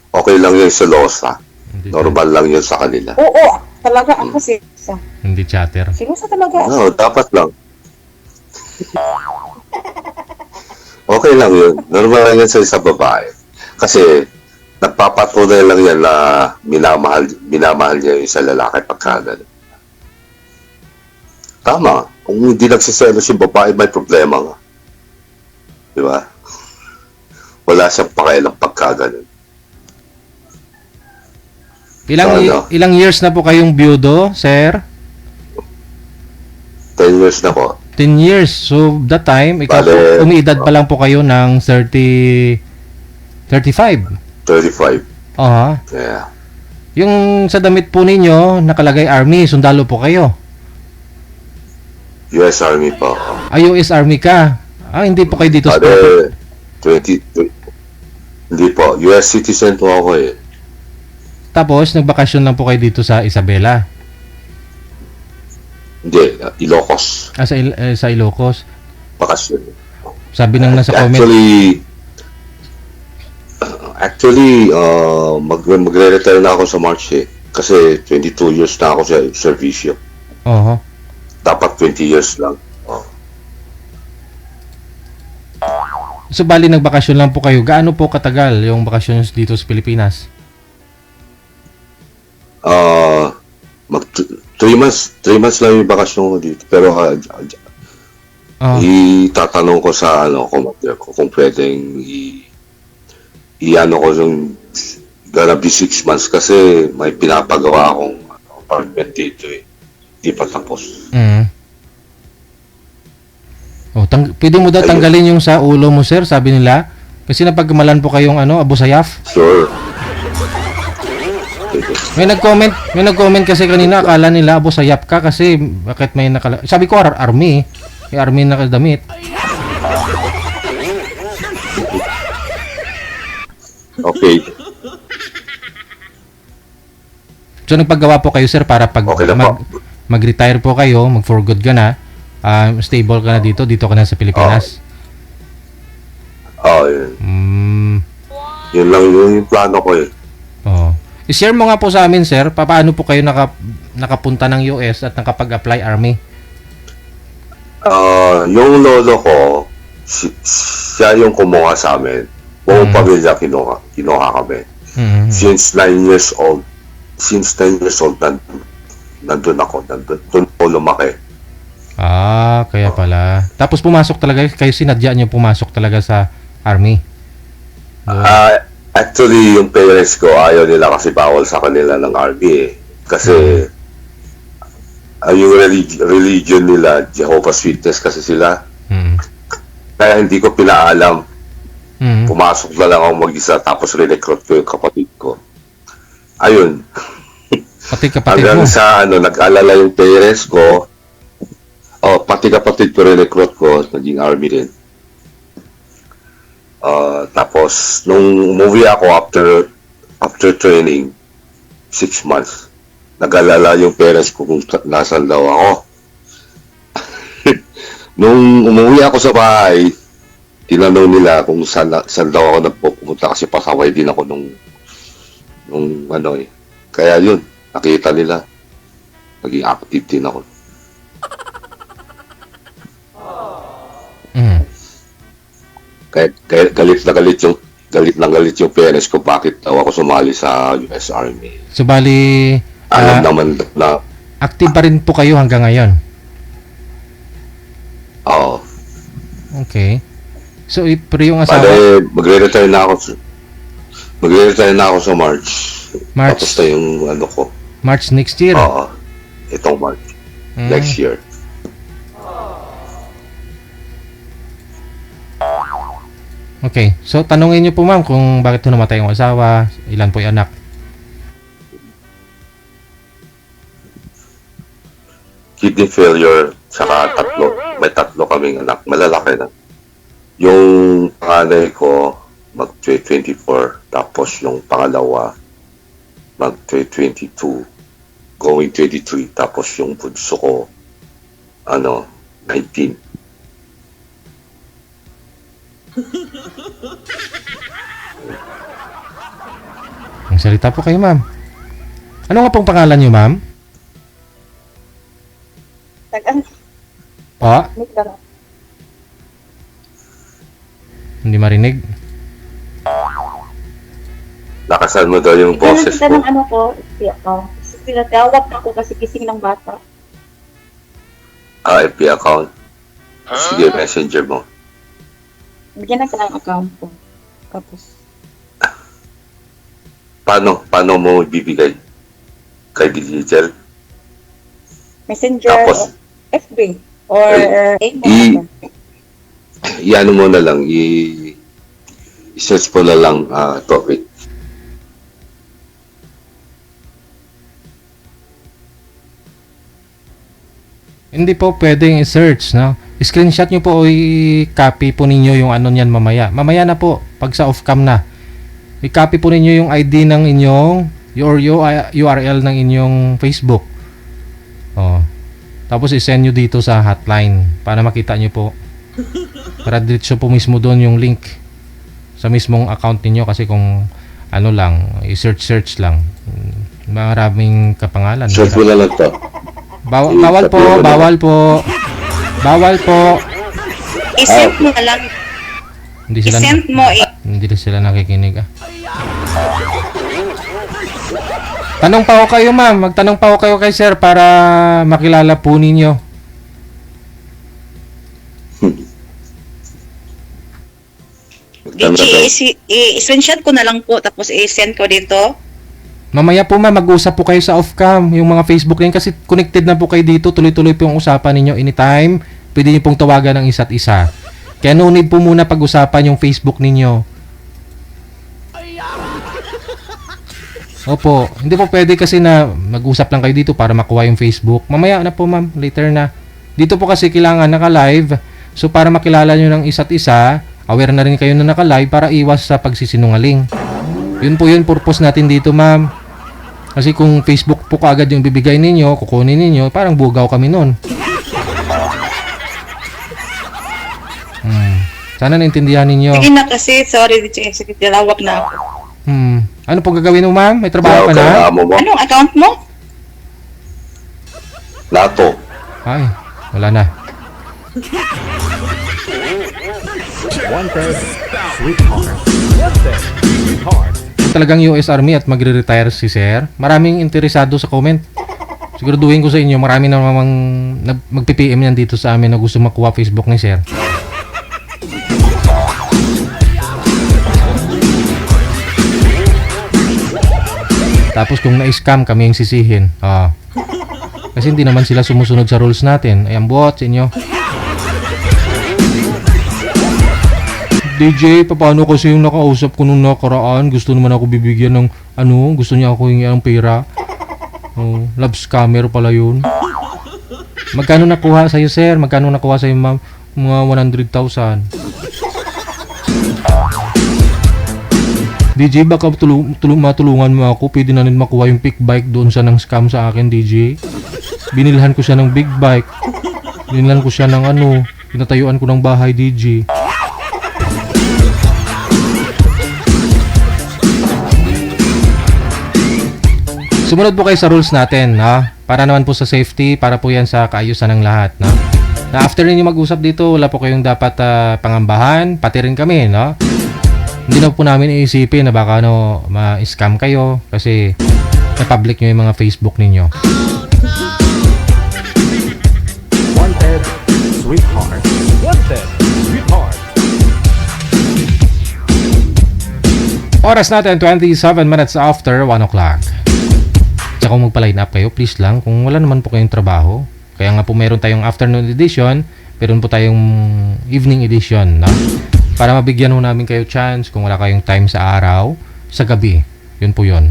Okay lang yun sa losa. Hindi, Normal lang yun sa kanila. Oo, talaga ako si hindi chatter. Sinusa talaga ako. No, dapat lang. Okay lang yun. Normal lang yan sa babae. Kasi, nagpapatunay lang yan na minamahal niya yung sa lalaki pagka ganun. Tama. Kung hindi nagsiselos yung babae, may problema nga. Di ba? Wala siyang pakialam pagka ganun. Ilang years na po kayong byudo, sir? 10 years na po. 10 years. So, that time, ikaw Bale, umiidad pa lang po kayo ng 35. 35. Aha. Yeah. Yung sa damit po ninyo, nakalagay Army, sundalo po kayo. US Army po. US Army ka. Hindi po kayo dito sa... Bale, 20. Hindi po. US citizen po ako eh. Tapos, nagbakasyon lang po kayo dito sa Isabela. Hindi, Ilocos. Sa Ilocos. Bakasyon. Sabi nang nasa comment. Actually, magre-retire na ako sa March eh. Kasi 22 years na ako sa servisyo. Oho. Dapat 20 years lang. So, bali nagbakasyon lang po kayo. Gaano po katagal yung bakasyon dito sa Pilipinas? 3 months lang yung bakasyon ko dito. Pero itatanong ko sa commander ko kung pwedeng i-ano ko yung gonna be 6 months kasi may pinapagawa akong apartment dito eh. Di pa tapos. Pwede mo daw tanggalin yung sa ulo mo, sir, sabi nila. Kasi napagmalan po kayong Abu Sayyaf. Sure. May nag-comment kasi kanina, akala nila Abu Sayyaf ka kasi bakit may sabi ko Army. May Army na nakadamit. Okay. So nagpagawa po kayo, sir, para pag mag-retire po kayo, mag-for good ka na, stable ka na dito ka na sa Pilipinas. Yun. Yun lang yung plano ko eh. I-share mo nga po sa amin, sir, paano po kayo nakapunta ng US at nakapag-apply Army? Yung lolo ko, siya yung kumuha sa amin. Buong pamilya kinuha kami. Since 9 years old. Nandun ako. Nandun po lumaki. Kaya pala. Tapos pumasok talaga, kayo sinadya niyo pumasok talaga sa Army? Actually, yung parents ko, ayaw nila kasi bawal sa kanila ng Army eh. Kasi, yung religion nila, Jehovah's Witness kasi sila. Kaya hindi ko pinaalam. Pumasok na lang ako mag-isa, tapos re-recruit ko yung kapatid ko. Ayun. Pati kapatid hanggang mo? Sa nag-alala yung parents ko, pati kapatid ko re-recruit ko, naging Army din. Tapos, nung umuwi ako after training, 6 months, nag-alala yung parents ko kung nasan daw ako. Nung umuwi ako sa bahay, tinanong nila kung saan daw ako nagpupunta kasi pasaway din ako nung Kaya yun, nakita nila. Naging active din ako. Kaya galit na galit yung parents ko bakit daw ako sumali sa US Army. So bali alam naman na active pa rin po kayo hanggang ngayon? Okay. So, pero yung asawa, Bale, magre-retire na ako. Magre-retire na ako sa March. March. Tapos na yung ano ko. March next year. Oo. Itong March. Next year. Okay. So, tanungin niyo po ma'am kung bakit po namatay yung asawa, ilan po yung anak. Kidney failure, saka tatlo. May tatlo kaming anak. Malalaki na. Yung panganay ko, mag-24. Tapos yung pangalawa, mag-22. Going 23. Tapos yung bunso ko, 19. Ang salita po kayo ma'am. Ano nga pong pangalan niyo ma'am? Tagang, Po? may lang. Hindi marinig. Lakasan mo daw yung boses Kita ng mo. ano ko, pinatawag ako kasi gising ng bata. FB account. Sige, messenger mo. Bigyan na ka ng account ko. Tapos, Paano mo ibibigay? Kay digital? messenger, Tapos, FB, or i-ano mo na lang, i-search mo na lang topic. Hindi po pwedeng i-search, no? Screenshot nyo po o i-copy po ninyo yung ano niyan mamaya. Mamaya na po, pag sa off-cam na. I-copy po ninyo yung ID ng inyong, your URL ng inyong Facebook. Oh. Tapos i-send nyo dito sa hotline para makita nyo po. Para diretso po mismo doon yung link sa mismong account niyo kasi kung ano lang, i-search lang. Maraming kapangalan. Search mo na lang to. Bawal po, bawal po. Bawal po. I-send mo na lang. Hindi sila I-send mo. Hindi sila nakikinig ah. Tanong pa ako kayo ma'am, magtanong pa ako kayo kay sir para makilala po ninyo. I-screenshot ko na lang po tapos i-send ko dito. Mamaya po ma'am, mag-usap po kayo sa off-cam, yung mga Facebook na yun, kasi connected na po kayo dito, tuloy-tuloy po yung usapan ninyo anytime. Pwede niyo pong tawagan ng isa't isa. Kaya no need po muna pag-usapan yung Facebook ninyo. Opo, hindi po pwede kasi na mag-usap lang kayo dito para makuha yung Facebook. Mamaya na po ma'am, later na. Dito po kasi kailangan naka-live. So para makilala nyo ng isa't isa, aware na rin kayo na naka-live para iwas sa pagsisinungaling. Yun po yun, purpose natin dito ma'am. Kasi kung Facebook po kaagad yung bibigay ninyo, kukunin ninyo, parang bugaw kami nun. Sana naintindihan ninyo. Sige na kasi, sorry, sige, dalawag na ako. Ano po gagawin mo ma'am? May trabaho ka na? Anong account mo? Lato. Ay, wala na. Wanted, sweetheart. Wanted, sweetheart. Talagang US Army at magre-retire si Sir. Maraming interesado sa comment. Siguraduhin ko sa inyo, marami na namang mag-PPM yan dito sa amin na gusto makuha Facebook ni Sir. Tapos kung na-scam, kami yung sisihin. Kasi hindi naman sila sumusunod sa rules natin. Ayan, buhat sa inyo. DJ, paano kasi yung nakausap ko nung nakaraan? Gusto naman ako bibigyan ng gusto niya ako yung pera. Love scammer pala yun. Magkano nakuha sa'yo, sir? Magkano nakuha sa'yo, ma'am? Mga 100,000. DJ, baka matulungan mo ako. Pwede na rin makuha yung pick bike doon sa nang scam sa akin, DJ. Binilhan ko siya ng big bike. Binilhan ko siya ng pinatayuan ko ng bahay, DJ. Sumunod po kayo sa rules natin, ha? Para naman po sa safety, para po yan sa kaayusan ng lahat, no? Na after ninyo mag-usap dito, wala po kayong dapat pangambahan, pati rin kami, no? Hindi na po namin iisipin na baka ma-scam kayo kasi na-public nyo yung mga Facebook ninyo. Wanted, sweetheart. Wanted, sweetheart. Oras natin, 27 minutes after 1 o'clock. Tsaka kung magpa-line up kayo, please lang, kung wala naman po kayong trabaho. Kaya nga po meron tayong afternoon edition, meron po tayong evening edition, no? Para mabigyan mo namin kayo chance kung wala kayong time sa araw, sa gabi. Yun po yun.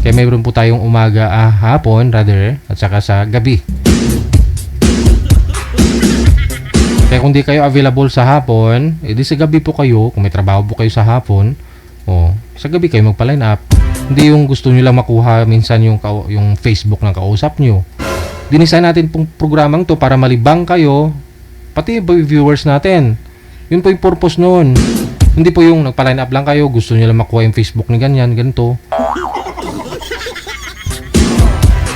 Kaya mayroon po tayong umaga, hapon rather, at saka sa gabi. Kaya kung di kayo available sa hapon, edi sa gabi po kayo, kung may trabaho po kayo sa hapon, sa gabi kayo magpa-line up. Hindi yung gusto nyo lang makuha minsan yung Facebook ng kausap nyo. Dinisign natin pong programang to para malibang kayo, pati yung viewers natin. Yun po yung purpose nun. Hindi po yung nagpa-line up lang kayo, gusto nyo lang makuha yung Facebook ni ganyan, ganito.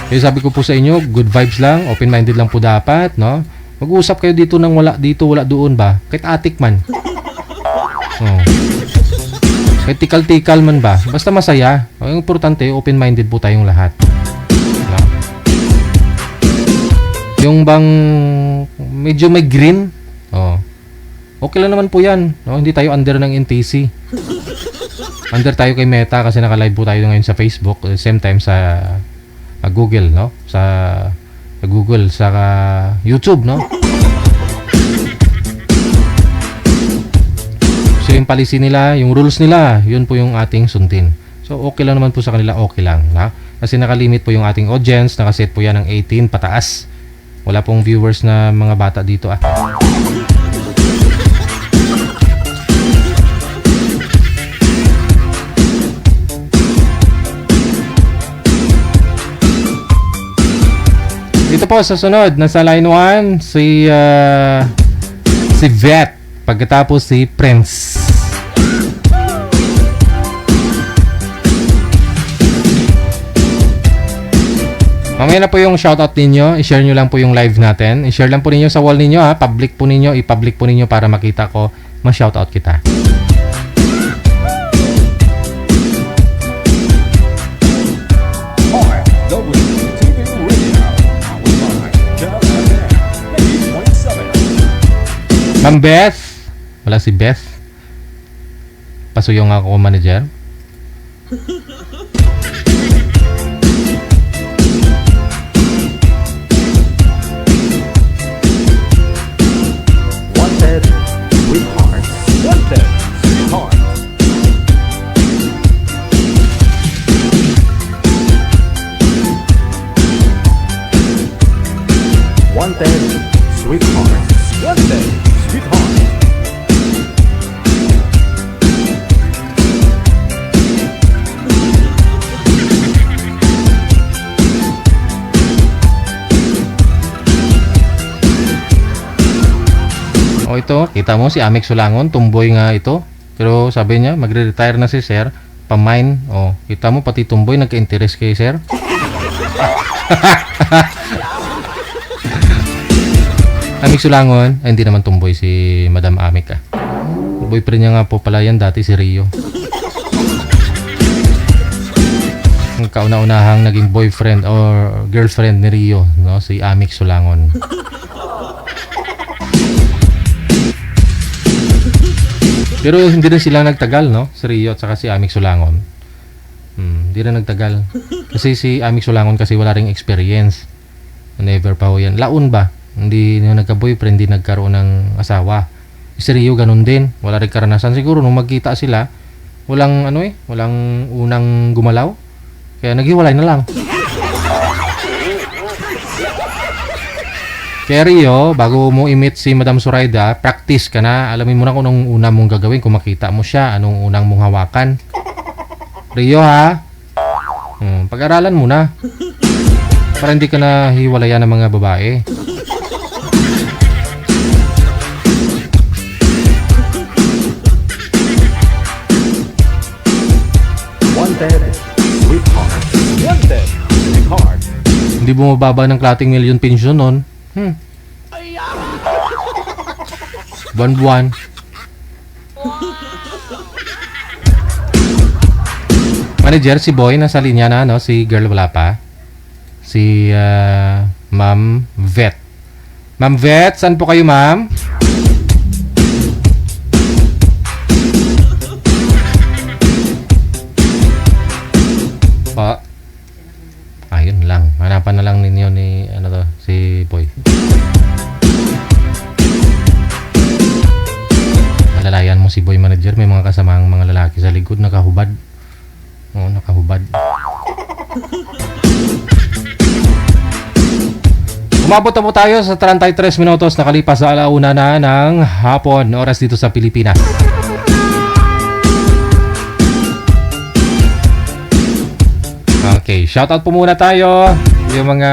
Kaya sabi ko po sa inyo, good vibes lang, open-minded lang po dapat, no? Mag-uusap kayo dito nang wala dito, wala doon ba? Kahit atik man. Kahit tikal-tikal man ba? Basta masaya. Ang importante, open-minded po tayong lahat. No? Yung bang medyo may green, okay lang naman po yan. No? Hindi tayo under ng NTC. Under tayo kay Meta kasi naka-live po tayo ngayon sa Facebook. Same time sa Google, no? Sa Google, sa YouTube, no? So yung policy nila, yung rules nila, yun po yung ating sundin. So okay lang naman po sa kanila, okay lang, no? Kasi nakalimit po yung ating audience, nakaset po yan ng 18 pataas. Wala pong viewers na mga bata dito, Dito po sa sunod, nasa line 1 si Vet, pagkatapos si Prince. Mamaya na po yung shoutout ninyo, i-share nyo lang po yung live natin. I-share lang po ninyo sa wall ninyo, public po ninyo, i-public po ninyo para makita ko, ma-shoutout kita. Ma'am Beth, wala si Beth. Pasuyong ako manager. Wanted, sweetheart. Wanted, sweetheart. Wanted, sweetheart. Wanted, sweetheart. Ito, kita mo si Amek Sulangon, tumboy nga ito. Pero sabi niya, magre-retire na si Sir, pa-mine. Kita mo pati tumboy nagka-interest kay Sir. Amek Sulangon, hindi naman tumboy si Madam Amek Boyfriend niya nga po pala yan dati si Rio. Ang kauna-unahang naging boyfriend or girlfriend ni Rio, no, si Amek Sulangon. Pero hindi rin sila nagtagal, no? Si Rio at saka si Amek Sulangon. Hindi rin nagtagal. Kasi si Amek Sulangon kasi wala ring experience. Never pa ho yan. Laon ba? Hindi nagka-boyfriend, hindi nagkaroon ng asawa. Si Rio ganun din. Wala rin karanasan. Siguro nung magkita sila, walang walang unang gumalaw. Kaya naghiwalay na lang. Kaya Rio, bago mo i-meet si Madam Zoraida, practice ka na. Alamin mo na kung anong una mong gagawin kung makita mo siya. Anong unang mong hawakan. Rio ha? Pag-aralan mo na. Para hindi ka na hiwalayan ng mga babae. Wanted, sweetheart. Wanted, sweetheart. Hindi bumababa ng klating million pension nun. Buwan-buwan. Manager, si Boy nasa linya na, no? Si girl wala pa. Si Ma'am Vet. Ma'am Vet, saan po kayo, ma'am? hanapan na lang ninyo ni ano to, si Boy. Malalayan mo si Boy Manager, may mga kasamang mga lalaki sa likod, nakahubad. Oo, nakahubad. Umabot na po tayo sa 33 minutos nakalipas sa alauna na ng hapon, oras dito sa Pilipinas. Okay, shoutout po muna tayo yung mga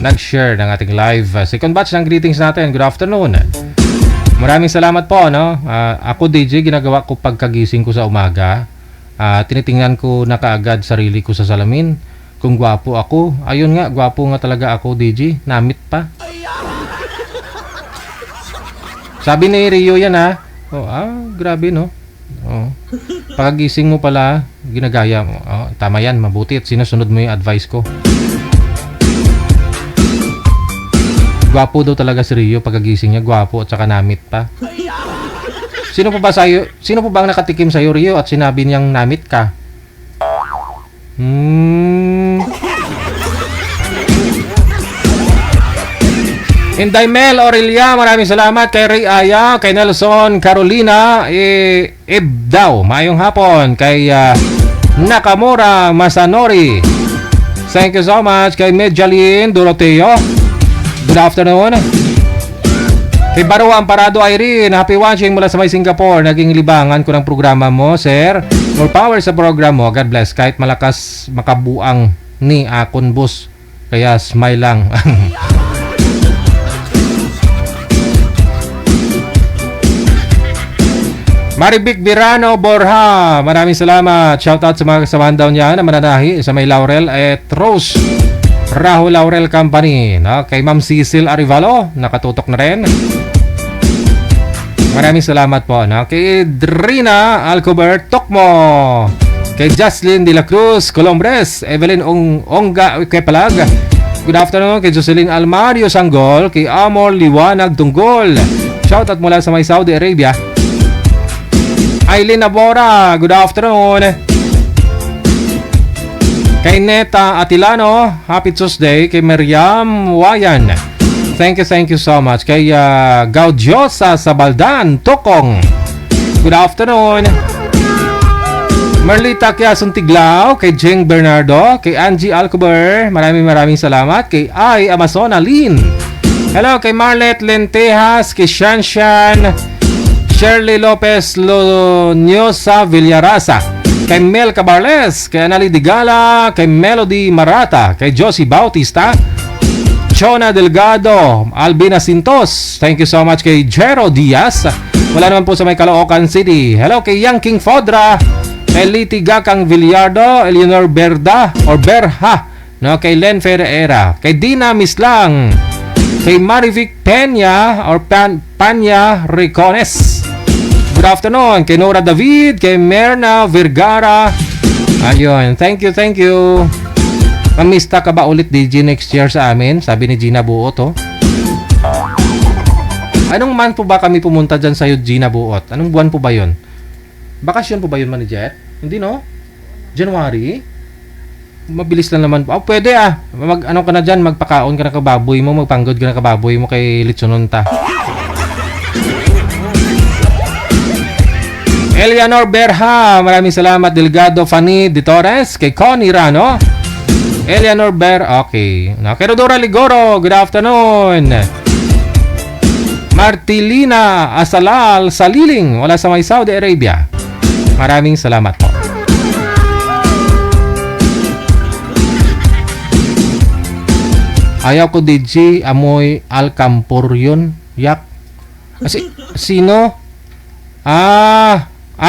nag-share ng ating live second batch ng greetings natin. Good afternoon. Maraming salamat po, no? Ako DJ, ginagawa ko pagkagising ko sa umaga. Tinitingnan ko na kaagad sarili ko sa salamin. Kung gwapo ako, ayun nga, gwapo nga talaga ako, DJ. Namit pa. Sabi ni Rio yan, ha? Oh, grabe, no? Oh. Pagkagising mo pala, ginagaya mo. Oh, tama yan, mabuti at sinusunod mo yung advice ko. Gwapo daw talaga si Rio pagkagising niya, gwapo at saka namit pa. Sino pa ba ang nakatikim sa iyo, Rio, at sinabi niyang namit ka? Inday Mel Aurelia, maraming salamat kay Ray Aya, kay Nelson Carolina Ibdaw, mayong hapon, kay Nakamura Masanori, thank you so much, kay Medjalin Doroteo, good afternoon. Kay Baro Amparado Irene, happy watching mula sa may Singapore. Naging libangan ko ng programa mo, sir. More power sa program mo. God bless. Kahit malakas makabuang ni akon bus. Kaya smile lang. Maribik Birano Borja, maraming salamat. Shoutout sa mga kasamahan daw niya na mananahi sa may Laurel at Rose Rahul Laurel Company, no? Kay Ma'am Cecil Arivalo, nakatutok na rin. Maraming salamat po, no? Kay Drina Alcobert Tokmo, kay Jocelyn De La Cruz Colombres, Evelyn Ongga Kepalag, good afternoon. Kay Jocelyn Almario Sanggol, kay Amor Liwanag Tunggol, shoutout mula sa may Saudi Arabia. Aileen Nabora, good afternoon. Kay Neta Atilano, happy Tuesday. Kay Miriam Wayan, thank you so much. Kay Gaudiosa Sabaldan Tokong, good afternoon. Merlita Kiasun Tiglao, kay Jeng Bernardo, kay Angie Alcober, maraming salamat. Kay Ay Amazona Lin, hello. Kay Marlet Lentejas, kay Shanshan Shirley Lopez Lonyosa Villarasa, kay Mel Cabarles, kay Anali Digala, kay Melody Marata, kay Josie Bautista, Chona Delgado, Albina Sintos, thank you so much. Kay Jero Diaz, wala naman po sa may Caloocan City, hello. Kay Yang King Fodra, kay Liti Gakang Villardo, Eleanor Berda or Berha, no? Kay Len Ferreira, kay Dina Mislang, kay Marivic Peña or Panya Ricones, good afternoon. Kay Nora David, kay Merna Vergara, ayun, thank you. Mamista ka ba ulit, DJ, next year sa amin? Sabi ni Gina Buot, oh. Anong month po ba kami pumunta dyan sa'yo, Gina Buot? Anong buwan po ba yun? Bakasyon po ba yun, manager? Hindi, no? January? Mabilis lang naman po. Pwede ano ka na dyan, magpakaon ka na kababoy mo, magpanggod ka na kababoy mo kay Litsunonta. Eleanor Berha, maraming salamat. Delgado Fanny de Torres, kay Connie Rano, Eleanor okay. Kay Rodora Ligoro, good afternoon. Martilina Asalal Saliling, wala sa may Saudi Arabia, maraming salamat po. Ayaw ko, DJ, amoy Alcampur yun. Yak. Sino?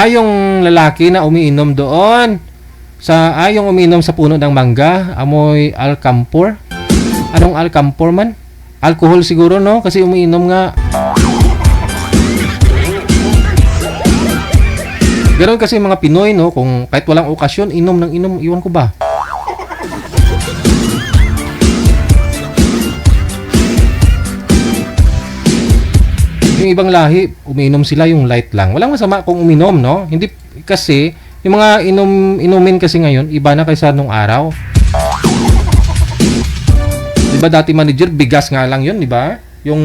Yung lalaki na umiinom doon. Yung umiinom sa puno ng mangga, amoy Alcampur. Anong Alcampur man? Alcohol siguro, no? Kasi umiinom nga. Ganon kasi mga Pinoy, no? Kung kahit walang okasyon, inom ng inom, iwan ko ba? Yung ibang lahi, umiinom sila yung light lang. Walang masama kung uminom, no? Hindi kasi, yung mga inumin kasi ngayon, iba na kaysa nung araw. ba dati manager, bigas nga lang yun, di ba? Yung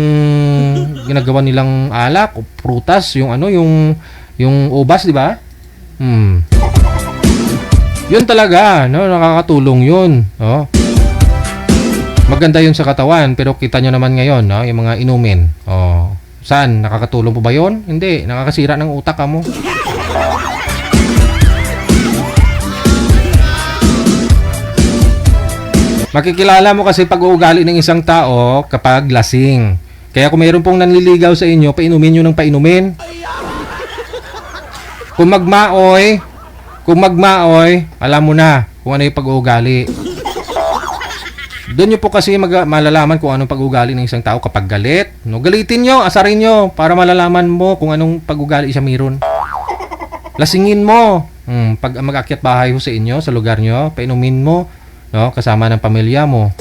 ginagawa nilang alak, o prutas, yung ano, yung ubas, di ba? Yun talaga, no? Nakakatulong yun, no? Maganda yun sa katawan, pero kita nyo naman ngayon, no? Yung mga inumin. Oh, saan? Nakakatulong po ba yun? Hindi, nakakasira ng utak mo. Makikilala mo kasi pag-uugali ng isang tao kapag lasing. Kaya kung mayroon pong nanliligaw sa inyo, painumin nyo ng painumin. Kung magmaoy, alam mo na kung ano yung pag-uugali. Doon nyo po kasi malalaman kung anong pag-uugali ng isang tao kapag galit. No, galitin nyo, asarin nyo para malalaman mo kung anong pag-uugali siya mayroon. Lasingin mo. Pag mag-akyat bahay ho sa inyo, sa lugar nyo, painumin mo. No, kasama ng pamilya mo,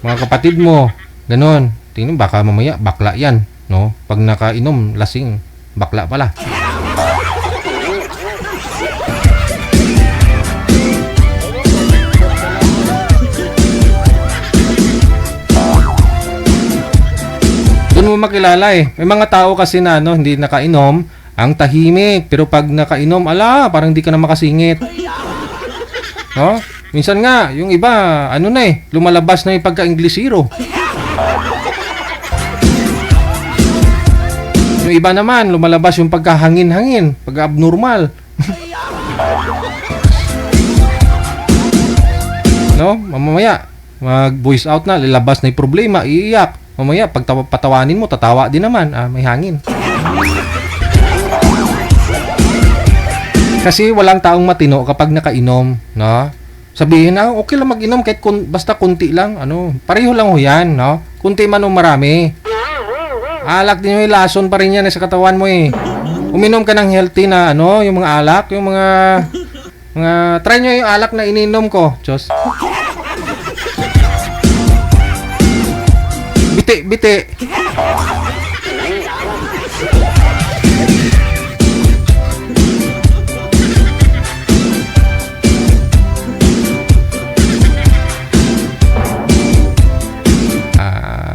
mga kapatid mo, ganun. Tingnan, baka mamaya bakla yan, no? Pag nakainom, lasing, bakla pala. Doon mo makilala eh. May mga tao kasi na ano, hindi nakainom, ang tahimik, pero pag nakainom, parang hindi ka na makasingit. No? Minsan nga, yung iba, ano na eh, lumalabas na yung pagka-Inglesero. Yung iba naman, lumalabas yung pagka-hangin-hangin, pagka-abnormal. No? Mamaya, mag-voice out na, lalabas na yung problema, iiyak. Mamaya, pag patawanin mo, tatawa din naman, may hangin. Kasi walang taong matino kapag nakainom, no? Sabihin na, okay lang mag-inom kahit basta kunti lang, ano, pareho lang ho yan, no? Kunti man o marami. Alak din yung lason pa rin yan sa katawan mo eh. Uminom ka ng healthy na, ano, yung mga alak, yung mga try nyo yung alak na ininom ko, Diyos. Biti.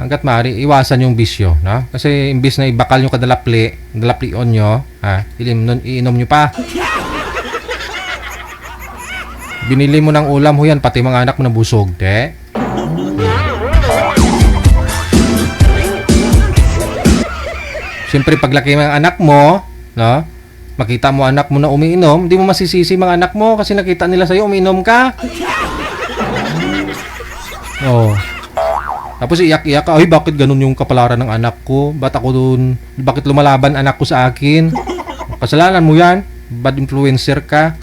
Hanggat maaari, iwasan yung bisyo, no? Kasi imbis na ibakal yung kadalaplion nyo, iinom nyo pa. Binili mo ng ulam ho yan, pati mga anak mo na busog, Siyempre, paglaki ng anak mo, no? Makita mo anak mo na umiinom, di mo masisisi mga anak mo kasi nakita nila sa'yo, umiinom ka. Oh. Tapos iyak-iyak ka, ay bakit ganun yung kapalaran ng anak ko? Bakit lumalaban anak ko sa akin? Kasalanan mo yan, bad influencer ka.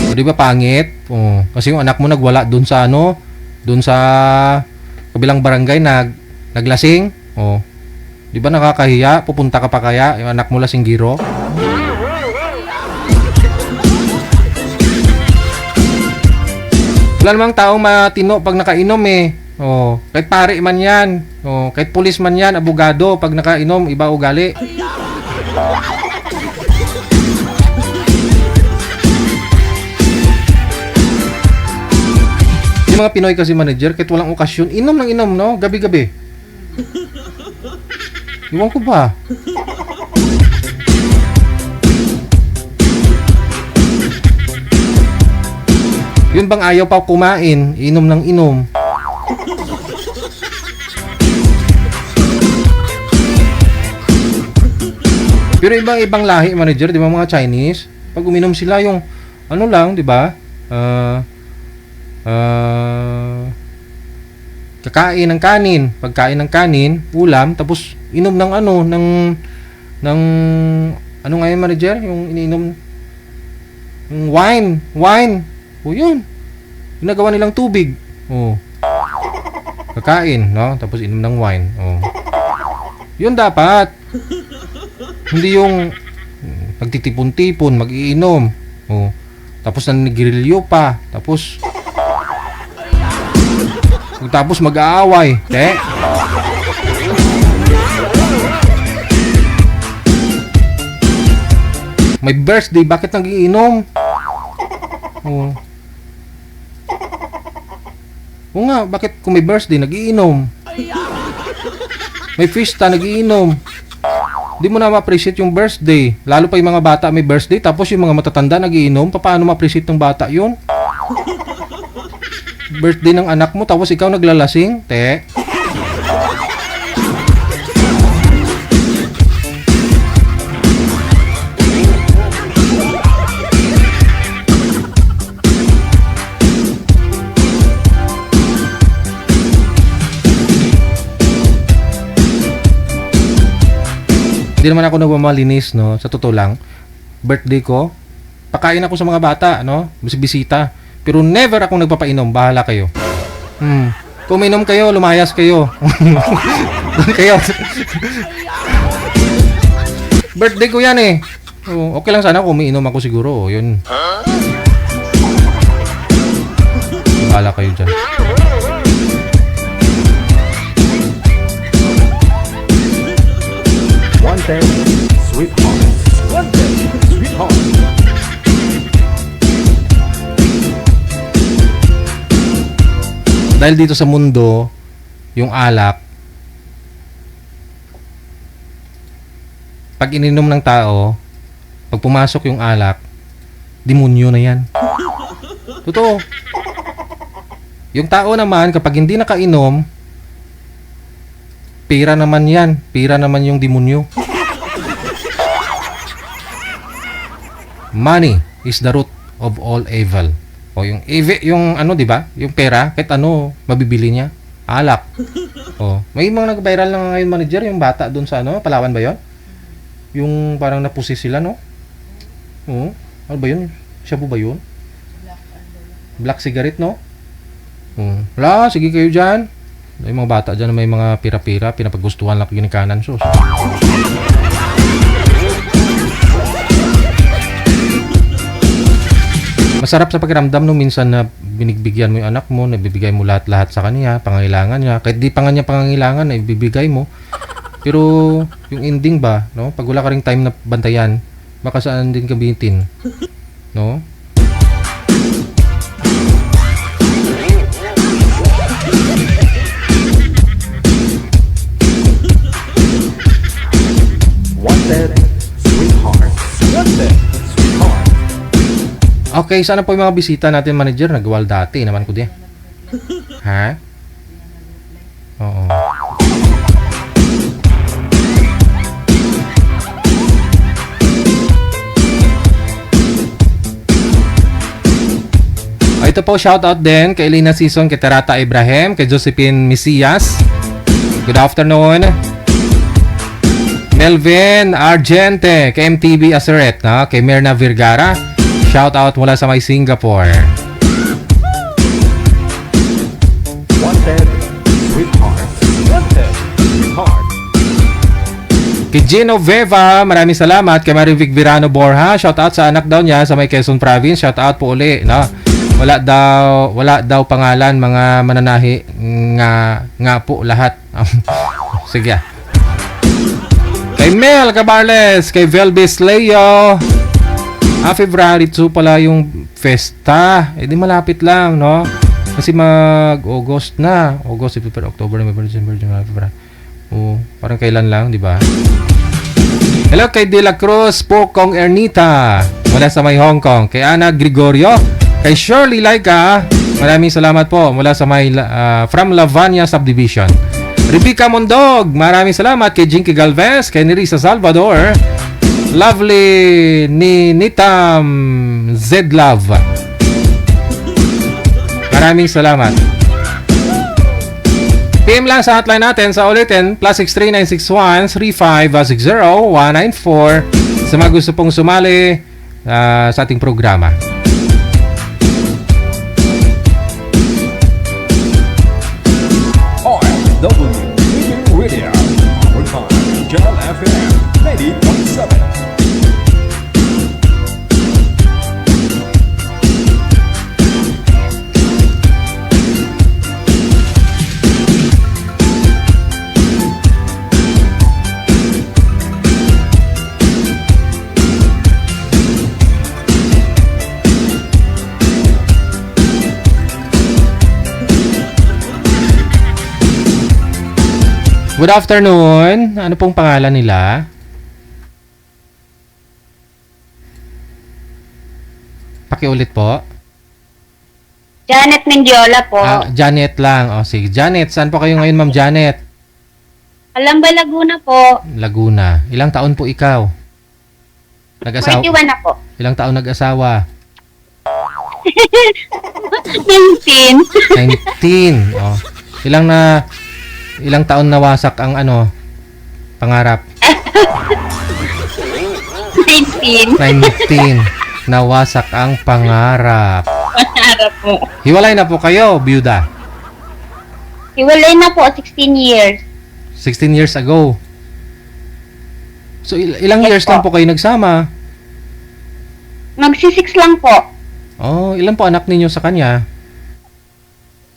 O, di ba pangit? O, kasi yung anak mo nagwala dun sa kabilang barangay naglasing. O, di ba nakakahiya? Pupunta ka pa kaya? Yung anak mo lasing giro? Wala namang taong matino pag nakainom eh. Oh, kahit pare man yan. Oh, kahit pulis man yan, abogado, pag nakainom, iba ugali. Yung mga Pinoy kasi manager, kahit walang okasyon, inom ng inom, no? Gabi-gabi. Iwan ko ba? Yun bang ayaw pa kumain, inom ng inom. Pero ibang lahi manager, di ba mga Chinese, pag uminom sila yung ano lang, di ba? Kakain ng kanin, pagkain ng kanin, ulam, tapos inom ng ano nga yun manager, yung iniinom yung wine. O yun. Ginagawa nilang tubig. O. Kakain, no? Tapos inom ng wine. O. Yun dapat. Hindi yung nagtitipon-tipon, mag-iinom. O. Tapos naninigirilyo pa. Tapos mag-aaway. May birthday, bakit nagiinom? Oh. Oo nga, bakit kung may birthday, nagiinom? May fiesta, nagiinom. Di mo na ma-appreciate yung birthday. Lalo pa yung mga bata may birthday, tapos yung mga matatanda nagiinom. Paano ma-appreciate ng bata yun? Birthday ng anak mo, tapos ikaw naglalasing? Te? Hindi naman ako nagmamalinis, no? Sa totoo lang, birthday ko, pakain ako sa mga bata, no? Bisita. Pero never akong nagpapainom. Bahala kayo. Kung minom kayo, lumayas kayo. Doon kayo. Birthday ko yan eh. Oh, okay lang sana kung umiinom ako siguro. Yun. Bahala kayo dyan. Wanted Sweetheart. Wanted Sweetheart. Dahil dito sa mundo, yung alak, pag ininom ng tao, pag pumasok yung alak, demonyo na yan. Totoo. Yung tao naman, kapag hindi nakainom, pira naman yan. Pira naman yung demonyo. Money is the root of all evil. O yung evil, yung ano, 'di ba? Yung pera, kahit ano mabibili niya. Alak. O, may mga nag-viral na ngayon manager, yung bata doon sa ano, Palawan ba 'yon? Yung parang napusi sila, no? Oo. Ano ba 'yun? Shabu ba 'yun? Black cigarette, no? Wala, sige kayo diyan. May mga bata dyan na may mga pira-pira, pinapagustuhan lang ginikanan. Sus. Masarap sa pakiramdam nung minsan na binigbigyan mo yung anak mo, nabibigay mo lahat-lahat sa kanya, pangangailangan niya. Kahit di pa nga niya pangangailangan, na ibibigay mo. Pero yung ending ba, no? Pag wala ka ring time na bantayan, baka saan din kabitin. No? Wanted Sweetheart. Wanted Sweetheart. Okay, sana po yung mga bisita natin, manager, nagwal dati naman ko di. Ha? Oo. Ito po, shoutout din kay Elena Season, kay Terata Ibrahim, kay Josephine Misias. Good afternoon. Melvin Argente, kay MTV Aseret, no? Kay Mirna Vergara. Shoutout mula sa may Singapore. Wanted Sweetheart. Wanted Sweetheart. Kay Gino Veva, maraming salamat. Kay Marivic Virano Borja, shoutout sa anak daw niya sa may Quezon Province. Shoutout po uli, no? Wala daw pangalan, mga mananahi nga po lahat. Sige. Kay Mel Cabarles, kay Velbis Leo. February 2 pala yung festa. Di malapit lang, no? Kasi mag-August na. August, September, October, November, December, January, February. Parang kailan lang, di ba? Hello kay De La Cruz, Pokong Ernita, mula sa may Hong Kong. Kay Ana Gregorio, kay Shirley Laika, maraming salamat po, mula sa may from Lavania Subdivision. Rebecca Mondog, maraming salamat. Kay Jinky Galvez, kay Nerissa Salvador, lovely ni Nitam Zedlove, maraming salamat. PM lang sa hotline natin sa ulitin, +63961-3560-194 sa mga gusto pong sumali sa ating programa. OFW Radio. Our time, Channel FM 90.7. Good afternoon. Ano pong pangalan nila? Pakiulit po. Janet Mendiola po. Janet lang. O, sige. Janet, saan po kayo ngayon, Ma'am Janet? Alamba, Laguna po. Laguna. Ilang taon po ikaw? 21 na po. Ilang taon nag-asawa? 19. 19. Oh. Ilang taon nawasak ang pangarap? 19. 19. Nawasak ang pangarap. Pangarap po. Hiwalay na po kayo, byuda. Hiwalay na po, 16 years. 16 years ago. So, ilang Yes years po. lang po kayo nagsama? Magsi-6 lang po. Oh, ilan po anak ninyo sa kanya?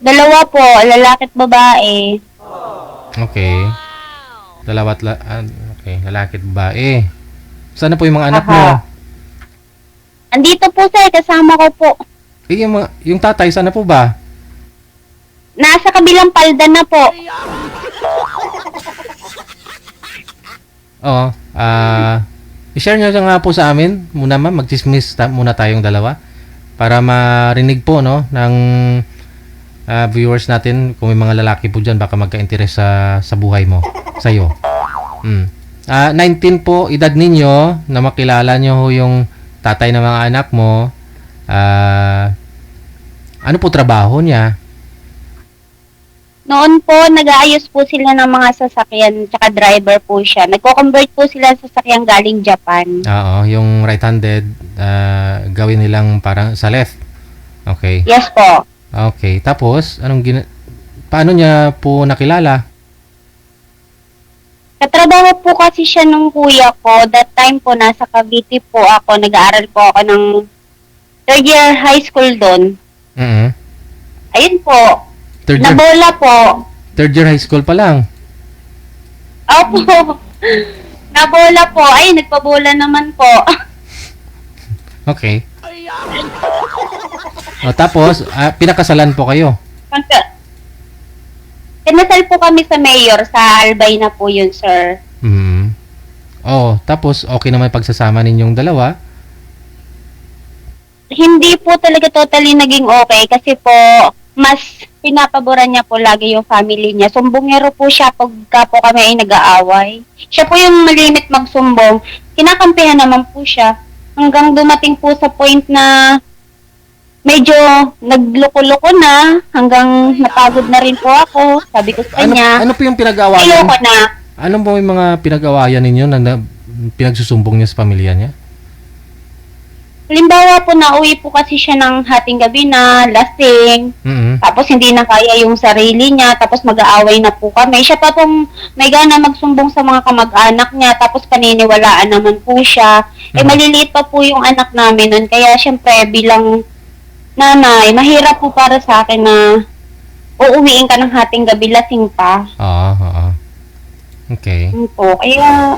2 po, lalaki at babae. Okay. Okay, lalaki at babae. Sana po yung mga anak Aha. mo? Andito po sir, kasama ko po. Yung tatay, sana po ba? Nasa kabilang palda na po. Oo. I-share nyo nga po sa amin muna, ma'am. Mag-chismis muna tayong dalawa para marinig po ng viewers natin kung may mga lalaki po dyan baka magka-interes sa buhay mo, sa'yo. 19 po edad ninyo na makilala nyo ho yung tatay ng mga anak mo. Ano po trabaho niya? Noon po, nag-aayos po sila ng mga sasakyan, tsaka driver po siya. Nagko-convert po sila sa sasakyan galing Japan. Oo, yung right-handed gawin nilang parang sa left. Okay. Yes po. Okay, tapos paano niya po nakilala? Katrabaho po kasi siya nung kuya ko. That time po, nasa Cavite po ako. Nag-aaral po ako ng third year high school doon. Mhm. Ayun po. Third year, Nabola po. third year high school pa lang. Opo. Nabola po. Ay, nagpabola naman po. Okay. Tapos, pinakasalan po kayo. Kinasal po kami sa mayor. Sa Albay na po yun, sir. Mhm. Tapos okay naman pagsasama ninyong dalawa. Hindi po talaga totally naging okay kasi po mas pinapaboran niya po lagi yung family niya. Sumbongero po siya pagka po kami ay nag-aaway. Siya po yung malimit magsumbong. Kinakampihan naman po siya. Hanggang dumating po sa point na medyo nagloko-loko na. Hanggang napagod na rin po ako. Sabi ko sa kanya, Ano po yung pinag-awayan? ayoko na. Ano po yung mga pinag-awayan ninyo na pinagsusumbong niya sa pamilya niya? Halimbawa po, nauwi po kasi siya ng hating gabi na lasing. Mhm. Tapos hindi na kaya yung sarili niya, tapos mag-aaway na po kami. Siya pa pong may gana magsumbong sa mga kamag-anak niya, tapos paniniwalaan naman po siya. Maliliit pa po yung anak namin nun, kaya syempre bilang nanay, mahirap po para sa akin na uuwiin ka ng hating gabi lasing pa. Oo. Okay. Yun po, kaya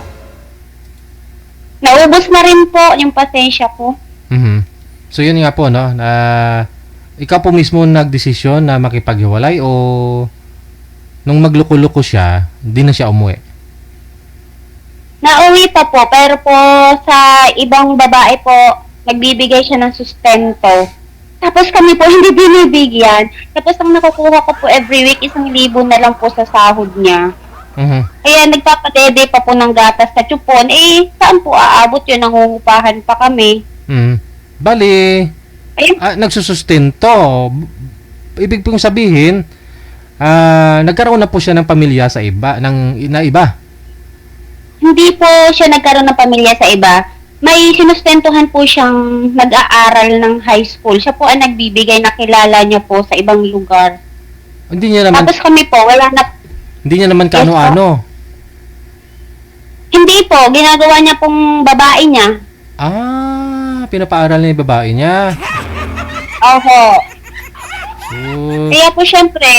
naubos na rin po yung pasensya ko. Mhm. So yun nga po na ikaw po mismo nagdesisyon na makipaghiwalay o nung magluko-luko siya, di na siya umuwi? Nauwi pa po, pero po sa ibang babae po, nagbibigay siya ng sustento. Tapos kami po hindi binibigyan. Tapos ang nakukuha ko po every week, 1,000 na lang po sa sahod niya. Mhm. Kaya nagpapadede pa po ng gatas sa tsupon. Saan po aabot yun? Nangungupahan pa kami. Bali, Ayun. nagsusustento. Ibig pong sabihin, nagkaroon na po siya ng pamilya sa iba, na iba. Hindi po siya nagkaroon ng pamilya sa iba. May sinustentuhan po siyang nag-aaral ng high school. Siya po ang nagbibigay, nakilala niya po sa ibang lugar. Hindi niya naman Tapos kami po, kaano-ano. Hindi po, ginagawa niya pong babae niya. Pinapaaral niya yung babae niya. Oho. So, Kaya po syempre,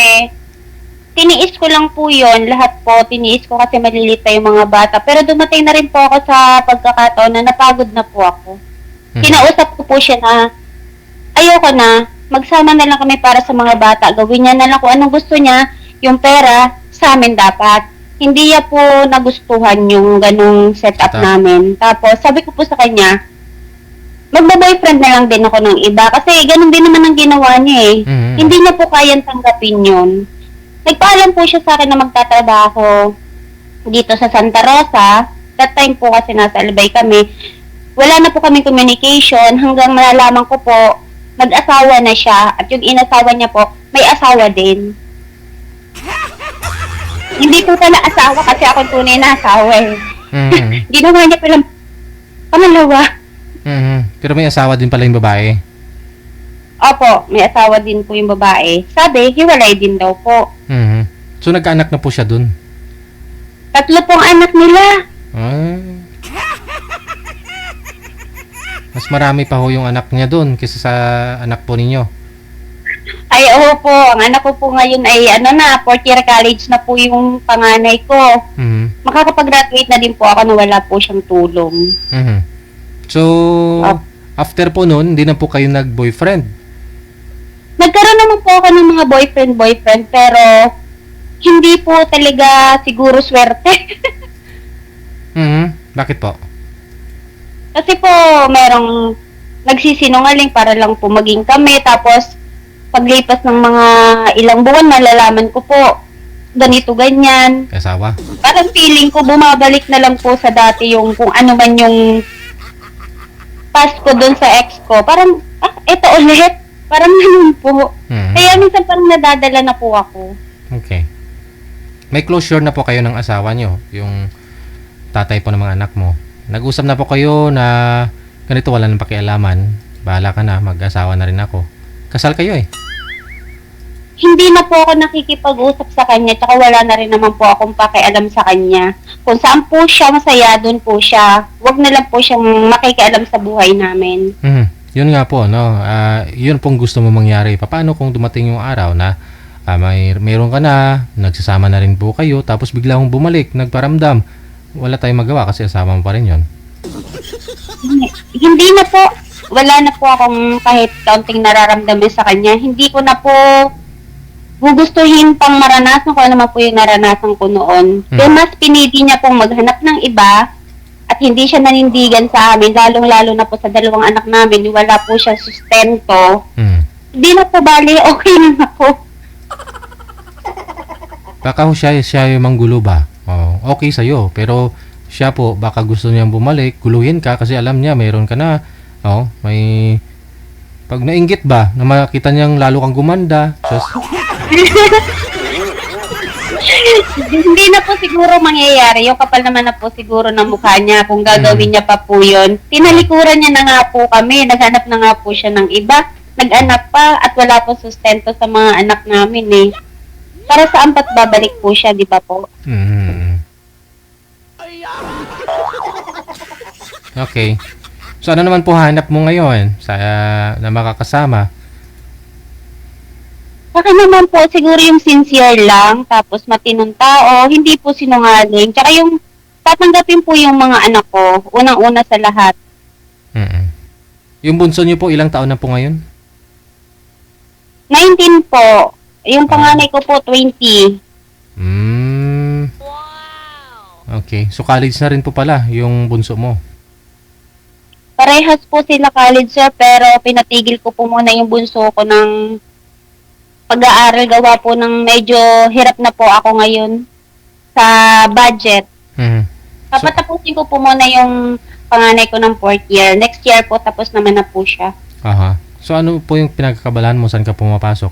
tiniis ko lang po yon, lahat po tiniis ko kasi maliliit pa yung mga bata. Pero dumating na rin po ako sa pagkakataon na napagod na po ako. Kinausap ko po siya na ayoko na, magsama na lang kami para sa mga bata. Gawin niya na lang kung anong gusto niya, yung pera sa amin dapat. hindi niya po nagustuhan yung ganong setup Setup. namin. Tapos sabi ko po sa kanya, magbo-boyfriend na lang din ako ng iba kasi ganun din naman ang ginawa niya eh. Mhm. Hindi niya po kayang tanggapin yun. Nagpaalam po siya sa akin na magtatrabaho dito sa Santa Rosa. That time po kasi nasa Albay kami. Wala na po kaming communication hanggang malalaman ko po mag-asawa na siya at yung inasawa niya po may asawa din. Hindi po pala asawa kasi ako yung tunay na asawa eh. Mhm. Ginawa niya palang pangalawa. Mhm. Pero may asawa din pala yung babae. Opo, may asawa din po yung babae. Sabi, hiwalay din daw po. Mhm. So nagkaanak na po siya dun. 3 pong anak nila. Ah. Mas marami pa ho yung anak niya dun kaysa sa anak po ninyo. Ay, oo po. Ang anak ko po ngayon ay 4th year college na po yung panganay ko. Mhm. Makakapag-graduate na din po ako na wala po siyang tulong. Mhm. So, Opo. after po nun, hindi na po kayo nag-boyfriend. Nagkaroon naman po ako ng mga boyfriend, pero hindi po talaga siguro swerte. Mhm. Bakit po? Kasi po, merong nagsisinungaling para lang po maging kami. Tapos, paglipas ng mga ilang buwan, malalaman ko po, ganito, ganyan. May asawa? Parang feeling ko, bumabalik na lang po sa dati yung kung ano man yung past ko doon sa ex ko. Parang, eto ulit. Parang ganun po. Mhm. Kaya minsan parang nadadala na po ako. Okay. May closure na po kayo ng asawa nyo, yung tatay po ng mga anak mo. Nag-usap na po kayo na ganito, wala nang pakialaman. Bahala ka na, mag-asawa na rin ako. Kasal kayo eh. Hindi na po ako nakikipag-usap sa kanya, tsaka wala na rin naman po akong pakialam sa kanya. Kung saan po siya masaya, doon po siya. Huwag na lang po siyang makikialam sa buhay namin. Mhm. Yun nga po, no. Yun pong gusto mo mangyari. Paano kung dumating yung araw na mayroon ka na, nagsasama na rin po kayo, tapos bigla mong bumalik, nagparamdam. Wala tayong magawa kasi asama mo pa rin yun. Hindi na po. Wala na po akong kahit kaunting nararamdaman sa kanya. Hindi ko na po gugustuhin pang maranasan ko naman po yung naranasan ko noon. Kaya mas pinili niya pong maghanap ng iba at hindi siya nanindigan sa amin, lalong-lalo na po sa 2 anak namin, wala po siya sustento. Hindi na po bali, okay na ako. Baka ho siya yung manggulo ba? Oh, okay sa'yo, pero siya po, baka gusto niyang bumalik, guluhin ka kasi alam niya, mayroon ka na. Oh, may... Pag nainggit ba, na makita niyang lalo kang gumanda, Hindi na po siguro mangyayari. Yung kapal naman na po siguro ng mukha niya kung gagawin niya pa po yun. Tinalikuran niya na nga po kami. Naghanap na nga po siya ng iba. Nag-anak pa at wala po sustento sa mga anak namin eh. Para saan ba't babalik po siya, di ba po? Okay. So ano naman po hanap mo ngayon sa na makakasama? Saka naman po, siguro yung sincere lang, tapos matinong tao, hindi po sinungaling. Tsaka yung tatanggapin po yung mga anak ko, unang-una sa lahat. Yung bunso niyo po, ilang taon na po ngayon? 19 po. Yung panganay ko po, 20. Okay. So college na rin po pala yung bunso mo. Parehas po sila college, sir, pero pinatigil ko po muna yung bunso ko ng pag-aaral, gawa po ng medyo hirap na po ako ngayon sa budget. Papatapusin ko po muna yung panganay ko ng 4th year. Next year po, tapos naman na po siya. Aha. So ano po yung pinagkakabalan mo? Saan ka pumapasok?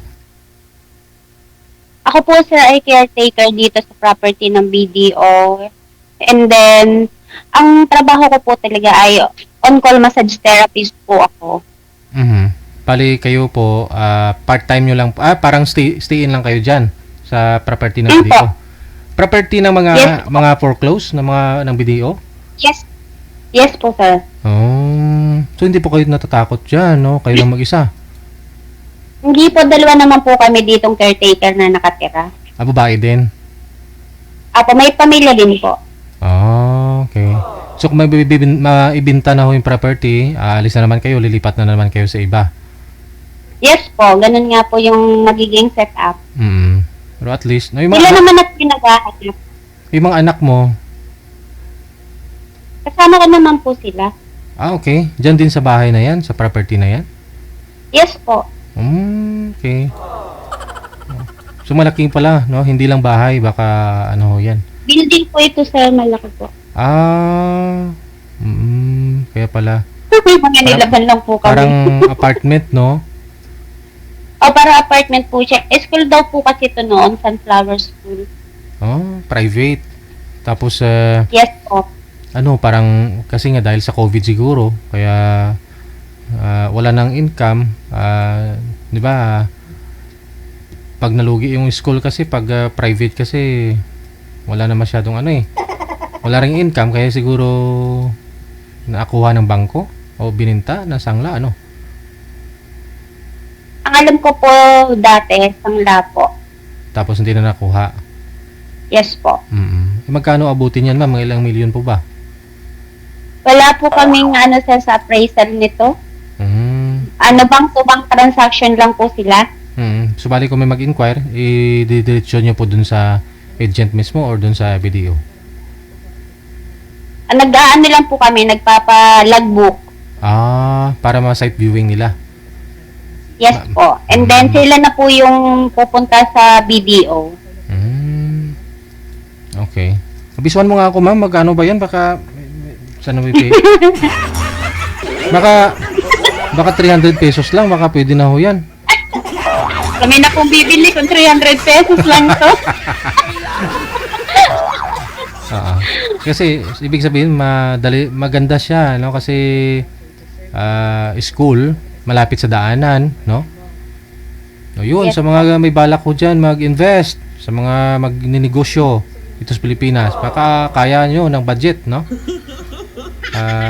Ako po, sir, ay caretaker dito sa property ng BDO. And then, ang trabaho ko po talaga ay on-call massage therapist po ako. Pali kayo po, part-time nyo lang, parang stay-in lang kayo dyan sa property ng BDO. Property ng mga foreclose ng BDO? Yes. Yes po, sir. Oh. So hindi po kayo natatakot dyan, no? Kayo lang mag-isa. Hindi po, 2 naman po kami ditong caretaker na nakatira. Babae din? Apo, may pamilya din po. Okay. So kung maibinta na ho yung property, alis na naman kayo, lilipat na naman kayo sa iba. Yes po, ganun nga po yung magiging setup. Pero at least, no, Sila naman at pinag-ahanap. Yung mga anak mo, Kasama ko naman po sila. okay. Diyan din sa bahay na yan, sa property na yan? Yes po. Okay. So malaki pala, no? Hindi lang bahay, baka ano yan. Building po ito, sir. Malaki po. Kaya pala. Mga nilaban lang po kami. Parang apartment, no? O, para apartment po siya. School daw po kasi ito noon, Sunflower School. Oh, private. Tapos, Yes po. parang, kasi nga dahil sa COVID siguro, kaya wala nang income, di ba? Pag nalugi yung school kasi, pag private kasi, wala na masyadong wala ring income, kaya siguro naakuha ng bangko o bininta na sangla, Ang alam ko po dati, sangla po. Tapos hindi na nakuha. Yes po. Magkano abutin yan, ma'am? Mga ilang milyon po ba? Wala po kaming sa appraisal nito. Ano bang transaction lang po sila. Subali kung may mag-inquire, i-diretso nyo po dun sa agent mismo or dun sa BDO? Nag-aano lang po kami, nagpapa-logbook. Para ma-site viewing nila. Yes po. And then sila na po yung pupunta sa BDO. Okay. Abisuan mo nga ako, ma'am. Magkano ba yan? Baka saan na pay? Baka 300 pesos lang. Baka pwede na ho yan. Kami na pong bibili kung 300 pesos lang to. Kasi ibig sabihin maganda siya, no? Kasi school malapit sa daanan, no? No, yun, Yes. sa mga may balak ko diyan mag-invest, sa mga magninegosyo dito sa Pilipinas, baka kaya nyo ng budget, no?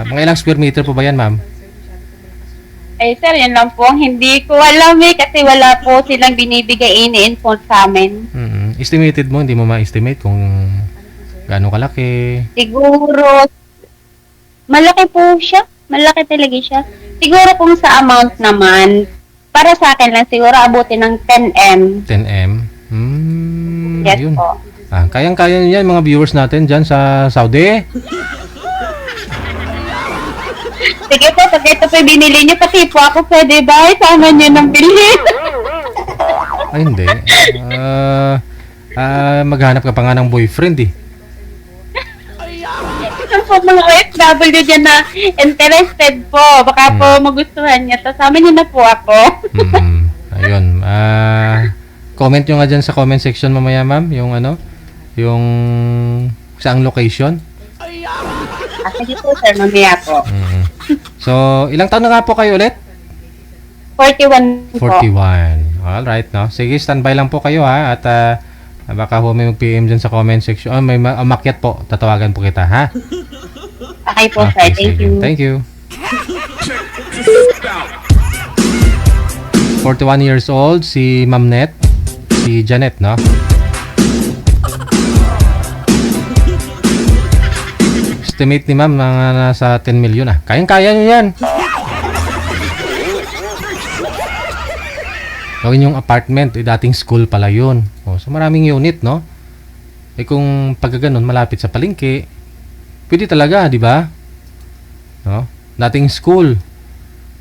Mga ilang square meter po ba yan, ma'am? Eh sir, yan lang po ang hindi ko alam kasi wala po silang binibigay ini-inform sa amin. Estimated mo, hindi mo ma-estimate kung gaano kalaki? Siguro, malaki po siya. Malaki talaga siya. Siguro kung sa amount naman, para sa akin lang siguro abutin ng 10M. 10M? Yes Yun. po. Kayang-kaya nyo yan, mga viewers natin dyan sa Saudi. Sige po, pag ito po binili niyo, pati po ako pwede ba? Sama niyo ng bilhin. Ay, hindi. Maghanap ka pa nga ng boyfriend, eh. Ano po mga OFW dyan na interested po. Baka po magustuhan niya to. Sama niyo na po ako. Ayun. Comment nyo nga dyan sa comment section mamaya, ma'am. Yung saang location. Sige po sir, mamaya po. So, ilang taon na nga po kayo ulit? 41 po. 41. Alright, no? Sige, standby lang po kayo, ha? At baka ho may mag-PM dyan sa comment section. May umakyat po. Tatawagan po kita, ha? Okay po sir, thank sige. you. Thank you. Check this out. 41 years old, si Ma'am Net. Si Janet, no? Estimate ni Ma'am mga nasa 10 million, Kayang-kaya nyo yan. Gawin yung apartment, dating school pala yun. So maraming unit, no? Kung pagkaganon, malapit sa palengke, pwede talaga, di ba? No? Dating school.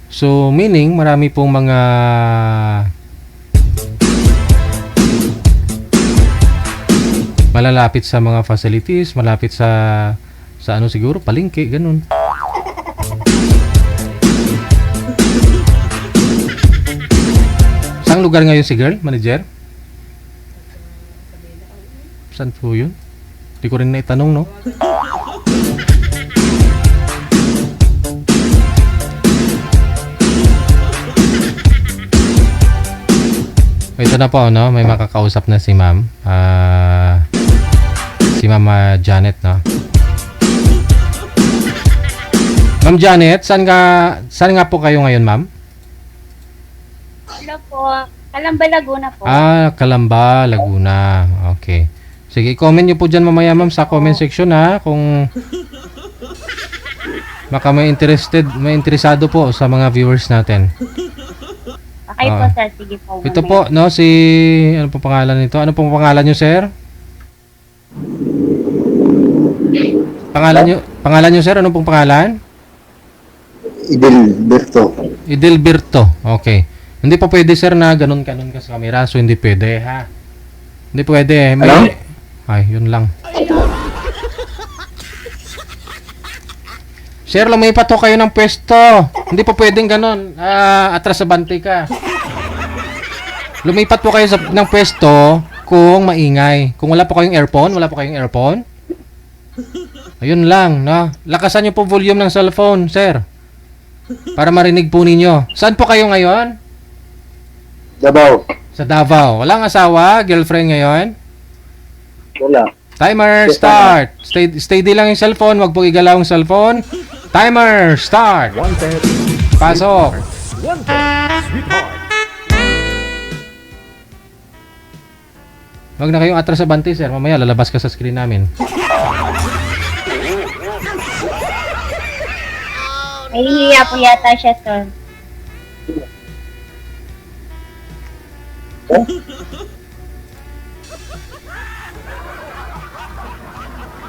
So, meaning, marami pong mga malalapit sa mga facilities, malapit sa siguro, palengke, ganun. Saan lugar ngayon si girl, manager? Saan po yun? Hindi ko rin naitanong, no? Ito na po, no? May makakausap na si ma'am. Si Mama Janet, no? Ma'am Janet, saan nga po kayo ngayon, ma'am? Hello po. Kalamba, Laguna po. Kalamba, Laguna. Okay. Sige, comment nyo po dyan mamaya, ma'am, sa comment section, ha? Kung baka may interesado po sa mga viewers natin. Okay po sir, sige po. Ito po, no, ano pong pangalan nito? Ano pong pangalan nyo, sir? Pangalan nyo sir, ano pong pangalan? Idilberto. Idilberto. Okay. Hindi pa pwede sir na ganun ka sa camera, so hindi pwede ha. Hindi pwede. Ay, yun lang. Sir, lumipat ho kayo ng pwesto. Hindi pa pwedeng ganun. Atras sa bante ka. Lumipat po kayo ng pwesto kung maingay. Kung wala po kayong earphone, ayun lang, no? Lakasan niyo po volume ng cellphone, sir. Para marinig po ninyo. Saan po kayo ngayon? Davao. Sa Davao. Walang asawa, girlfriend ngayon? Wala. Timer, start. Steady lang yung cellphone. Wag po igalaw yung cellphone. Timer, start. Wanted. Pasok. Wanted. Sweetheart. Wag na kayong atras sa bante, sir. Mamaya lalabas ka sa screen namin. Nahihiya po yata siya, sir.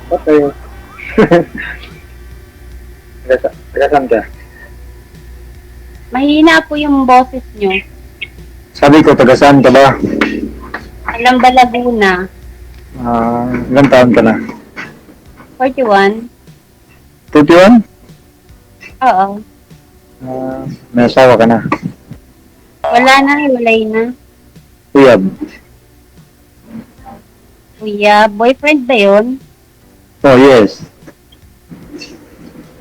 Okay. Taga-saan ka? Mahina po yung boses nyo. Sabi ko, taga-saan ka ba? Alam ba Laguna? Ilang taon ka na? 41? 31? Oo. May asawa ka na? Wala na, walay na. Uyab? Kuya, boyfriend ba yun? Oh, yes.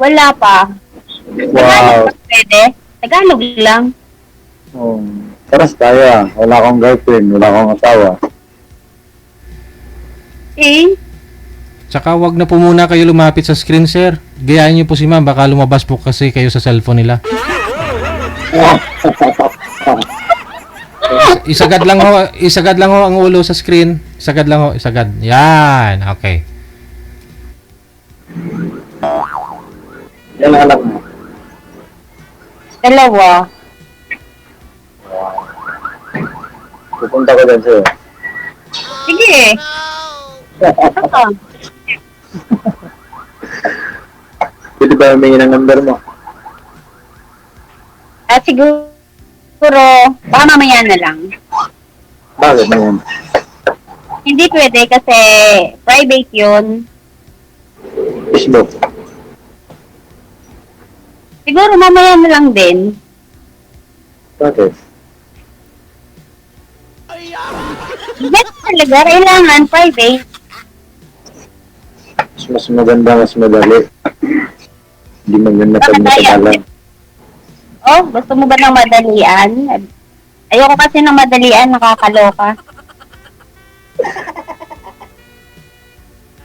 Wala pa. Wow. Tagalog ba pwede? Tagalog lang. Oh, paras tayo ah. Wala akong girlfriend, wala akong asawa. Eh, Tsaka wag na po muna kayo lumapit sa screen, sir. Gayahin niyo po si ma'am. Baka lumabas po kasi kayo sa cellphone nila. Isagad lang ho ang ulo sa screen. Isagad lang ho, isagad. Yan, okay. Yan ang anak mo. dalawa. Pupunta ko dyan sa'yo. Sige. Ako. Pwede ba humingi ng number mo? Siguro, baka mamaya na lang. Bakit naman? Hindi pwede kasi private yun. Facebook. Siguro mamaya na lang din. Bakit? Hindi talaga, kailangan private. Mas maganda, mas madali. Hindi maganda pag natagalan. Oh, gusto mo ba ng madalian? Ayoko kasi ng madalian, nakakaloka.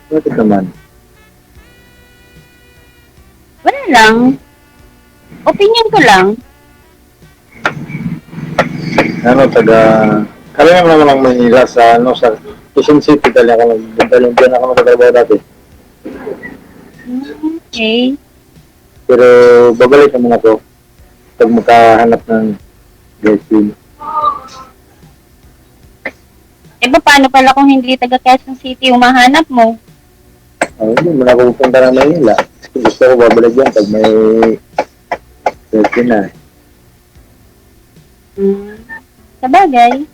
Bakit naman? Wala lang. Opinion ko lang. Ano, kala naman lang Manila sa, sa Quezon City, dali ako nagtatrabaho dati. Okay. Pero babalik naman ako pag makahanap ng girlfriend. Paano pala kung hindi taga Quezon City umahanap mo? Hindi mo na ako pupunta ng Manila. Gusto ko babalik yan pag may girlfriend na. Sabagay.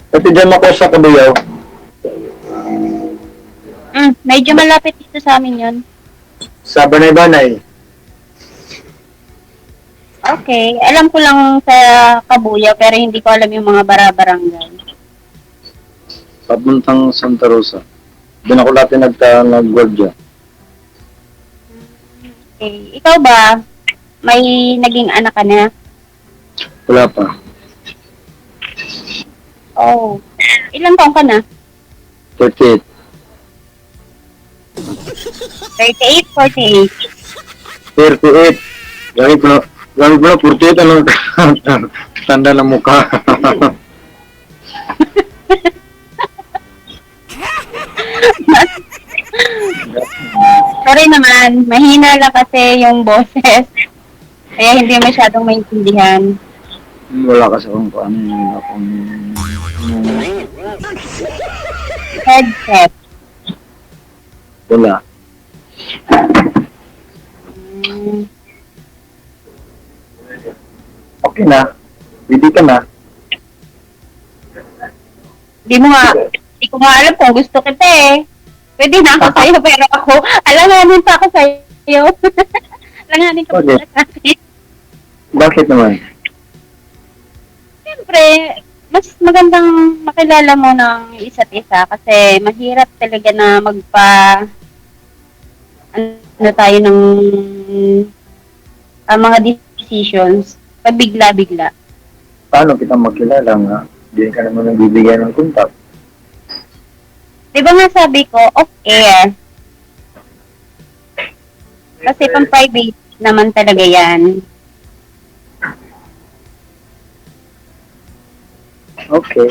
Pati dyan ako sa Kabuyaw. Medyo malapit dito sa amin yun. Sa Banay-Banay. Okay. Alam ko lang sa Kabuyaw pero hindi ko alam yung mga bara-barangay. Papuntang Santa Rosa. Doon ako dati nag-guardia. Okay. Ikaw ba? May naging anak ka na? Wala pa. Oh. Ilang taon ka na? 38. 38, 48. 38. Gamit mo na 48. Ano? Tanda ng mukha. Sorry naman, mahina lang kasi yung boses. Kaya hindi masyadong maintindihan. Wala kasi akong Headset. Wala. Okay na. Pwede ka na. Di ko nga alam kung gusto kita eh. Pwede na ako sa'yo, pero ako, alanganin pa ako sa'yo. Alanganin ka pa Okay. sa akin. Bakit naman? Siyempre, mas magandang makilala mo ng isa't isa kasi mahirap talaga na ano tayo ng mga decisions pabigla-bigla. Paano kita makilala nga? Hindi ka naman nagbibigay ng contact. Di ba nga sabi ko, off air. Kasi pang private naman talaga yan. Okay.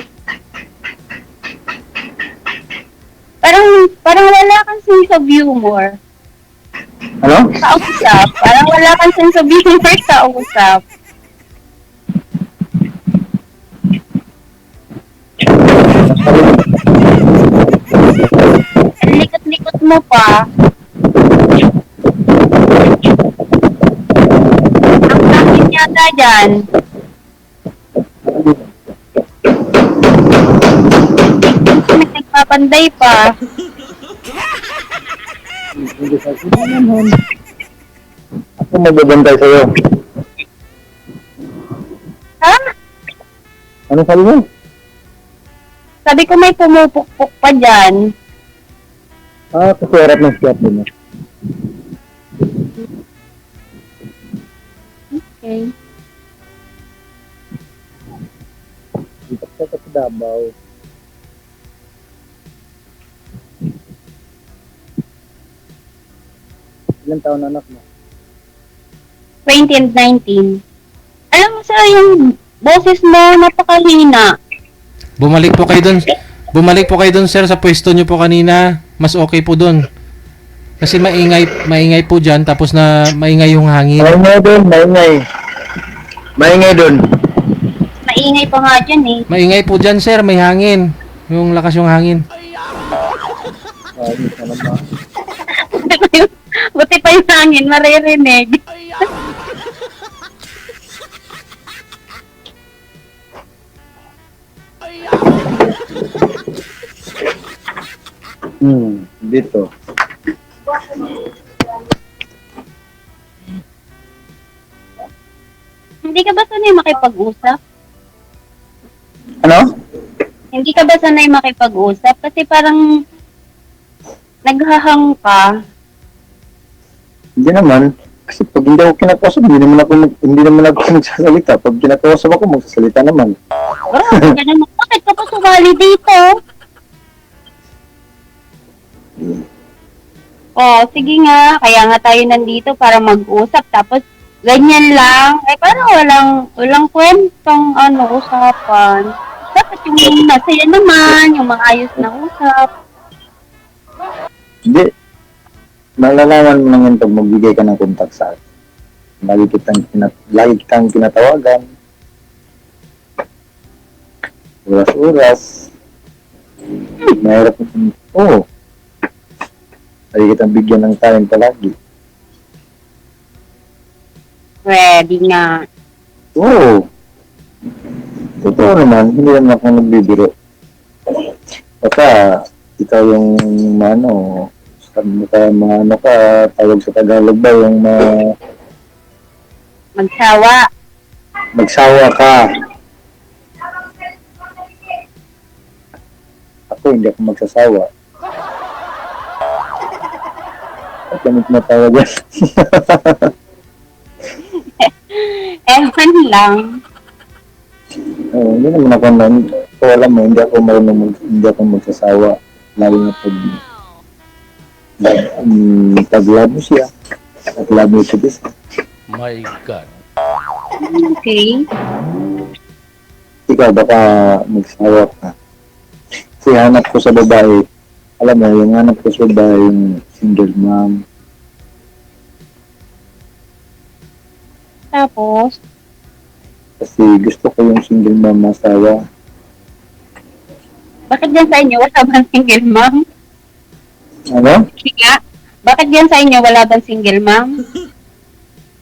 Parang wala kang sense of humor. Ano? Kausap. Parang wala kang sense of humor sa usap. Ang likot-likot mo pa. Ang takin yata dyan. May nagpapanday pa. Ako magbabantay sa'yo. Ha? Ano sabi mo? Sabi ko may pumupukpuk pa dyan. Kasi harap ng siyat din. Okay. Dito ka sa Davao. Ilang taon na anak mo? 20 and 19. Alam mo sa yung boses mo napakahina. Bumalik po kayo doon, sir, sa pwesto nyo po kanina. Mas okay po doon. Kasi maingay po dyan, tapos na maingay yung hangin. Maingay doon, maingay. Maingay doon. Maingay pa nga dyan eh. Maingay po dyan, sir, may hangin. Yung lakas yung hangin. Buti pa yung hangin, maririnig. Dito. Hindi ka ba sanay makipag-usap? Ano? Hindi ka ba sanay makipag-usap? Kasi parang naghahang ka. Hindi naman. Kasi pag hindi ako kinakausap, hindi naman ako magsasalita. Pag kinakausap ako, magsasalita naman. Grabe ka naman. Bakit ka pa sumali dito? Oh, sige nga. Kaya nga tayo nandito para mag-usap. Tapos, ganyan lang. Eh, parang walang kwentong usapan. Dapat yung masaya naman, yung maayos na usap. Hindi. Malalaman mo lang yun pag magbigay ka ng contact sa akin. Lagi kitang kinatawagan. Oras-oras. Mahirap mo. Oo. Lagi kitang bigyan ng time palagi. Ready nga. Oo. Totoo naman, hindi naman ako nagbibiro. Baka, ikaw yung tawag sa Tagalog ba, yung Magsawa. magsawa ka. Ako, hindi ako magsasawa. At gamit na tawag yan. Ewan lang. Hindi naman ako alam mo, hindi ako magsasawa. Lalo na pag love mo siya. At love mo siya isa. My God. Okay. Ikaw, baka magsawa ka. Kasi hanap ko sa babae, alam mo, yung hanap ko sa babae, yung single mom. Tapos, Kasi gusto ko yung single mom masawa. bakit dyan sa inyo wala bang single mom? Ano? Kaya, bakit yan sa inyo? Wala bang single, ma'am?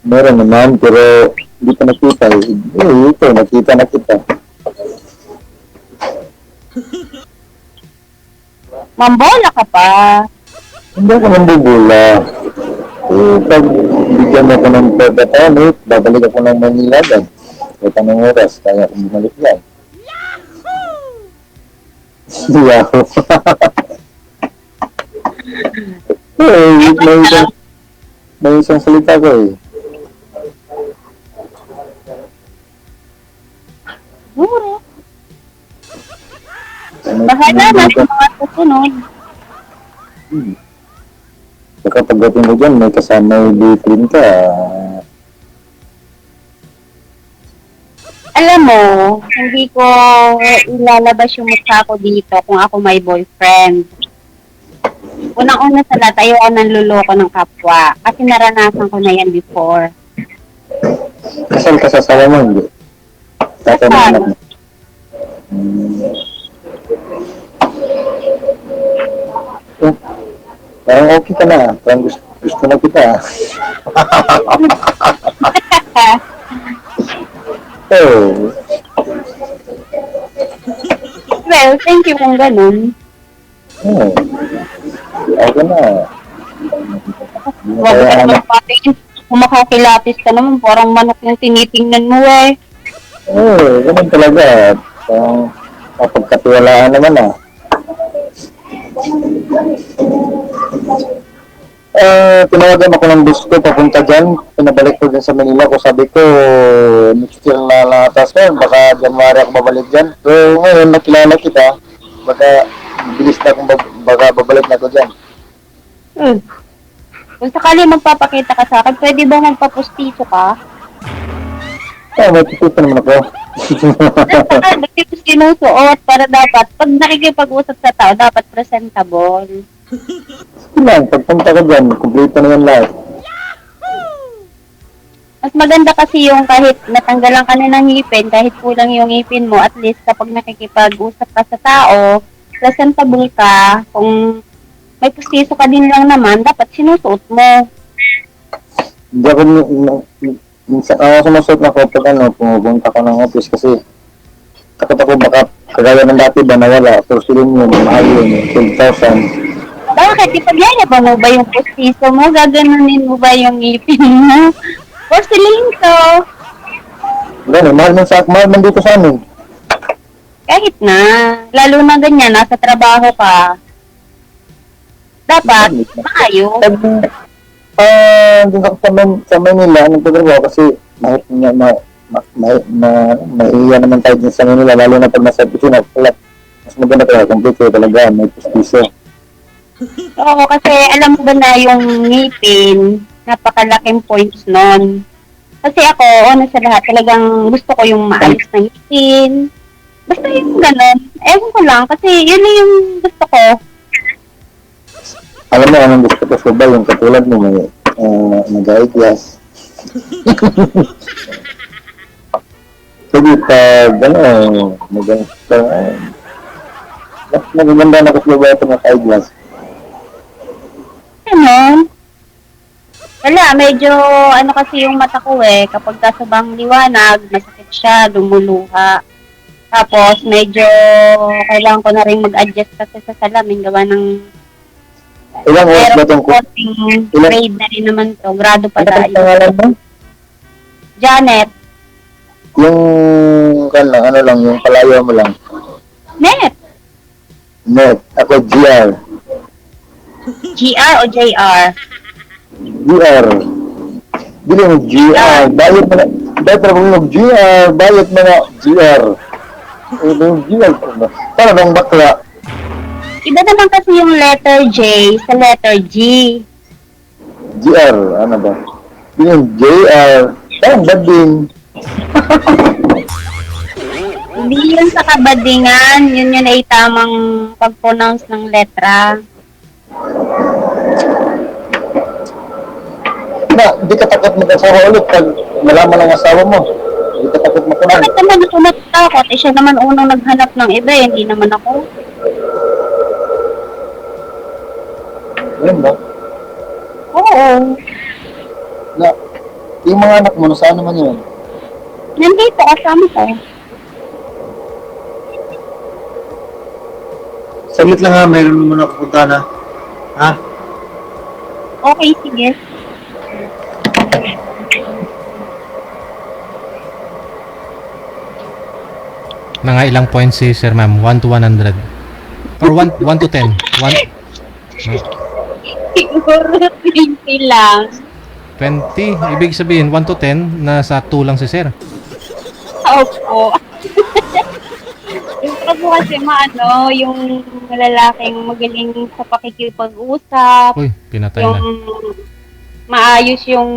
Meron naman, pero hindi pa nakita eh. Ito, nakita na kita. Mambola ka pa. Hindi ako nambubula. Pag bigyan mo ko ng pagkatanit, babalik ako ng Manila dyan. Kahit anong oras, kaya akong bumalik yan. Yahoo! May isang salita ko eh. Siguro. Bahala na sa mga susunod. Saka pagdating mo dyan, may kasama yung B-Team ka. Alam mo, hindi ko ilalabas yung mukha ko dito kung ako may boyfriend. Unang-una sa lahat, ayoko nang luloko ng kapwa. Kasi naranasan ko na yan before. Kasal ka sa asawa mo, hindi? Kasal na anak mo. Parang okay ka na. Parang gusto na kita. Oh. Well, thank you kung ganun. Oh. Okay na. Wag ka naman patingin. Kung makakilatis ka naman, parang manok yung tinitingnan mo eh. Oo, ganun talaga. Parang mapagkatiwalaan naman ah. Tinawagan ako ng bus ko papunta dyan. Pinabalik ko dyan sa Manila ko. Sabi ko, next year na latas ko. Baka January ako babalik dyan. So ngayon, nakilala kita. Baka bilis na akong baka babalik na ako dyan. Kung sakali magpapakita ka sa akin, pwede ba magpapustiso ka? May tututo naman ako. Bakit ko sinusuot para dapat, pag nakikipag-usap sa tao, dapat presentable. Sige lang, pagpunta ko dyan, kumpleto na yan lahat. Mas maganda kasi yung kahit natanggalan ka na ng ngipin, kahit kulang yung ngipin mo, at least kapag nakikipag-usap ka sa tao, presentable ka. Kung may pustiso ka din lang naman, dapat sinusuot mo. Hindi ako, minsan sumusot na ako pag pumupunta ko ng office kasi takot ako baka kagaya ng dati ba nawala, porcelain yun, mahal yun, 12,000. Bakit? Ipagyayabang mo ba yung pustiso mo? Gaganunin mo ba yung ngipin mo? Porcelain to. Gano'n, mahal man dito sa amin. Kahit na, lalo na ganyan, nasa trabaho ka. Dapat, maayos. Doon ako sa Manila, nagtatrabaho kasi mahiya naman tayo din sa Manila, lalo na pag nasa opisina, mas maganda talaga, complete talaga, may pustiso. Oo, kasi alam mo ba na yung ngipin, napakalaking points nun. Kasi ako, una sa lahat, talagang gusto ko yung maayos na ngipin. Basta yung ganun. Ewan ko lang, kasi yun na yung gusto ko. Alam mo, anong gusto ko sa ba, yung katulad mo, may nag-eyeglass. Sige, pag, maganda na kasi ba ito ng eyeglass? Ano? Wala, medyo kasi yung mata ko eh. Kapag kasabang liwanag, masakit siya, lumuluha. Tapos medyo kailangan ko na rin mag-adjust kasi sa salamin gawa ng Ilang oras ba itong konting grade na rin naman to. Grado pa Ano tayo. ang pangalan mo? Janet. Yung, yung palayo mo lang. Net. Net. Ako, GR. GR o JR? GR. Bili mo GR. Bayad mo na. Bayad mo GR. Bayad mo na GR. Yung GR ko na. Para bang bakla. Iba naman kasi yung letter J sa letter G. GR. Ano ba? Yung JR. Parang bading. Hindi yun sa kabadingan. Yun ay tamang pag-pronounce ng letra. Di ka takot mag-asawa ulit pag malaman ng asawa mo. Di ka takot makunan. Bakit naman ako natatakot? Eh, siya naman unang naghanap ng iba, hindi naman ako. Ayun ba? Oo. Na, yung mga anak mo, saan naman yun? Nandito, kasama ko. Saglit lang ha, mayroon muna pupunta na. Ha? Okay, sige. Mga ilang points si Sir Ma'am? 1 to 100. Or 1 to 10? 1, Siguro 20 lang. 20? Ibig sabihin, 1 to 10, nasa 2 lang si Sir. Opo. Yung po kasi yung lalaking magaling sa pakikipag-usap, Uy, pinatay yung na. maayos yung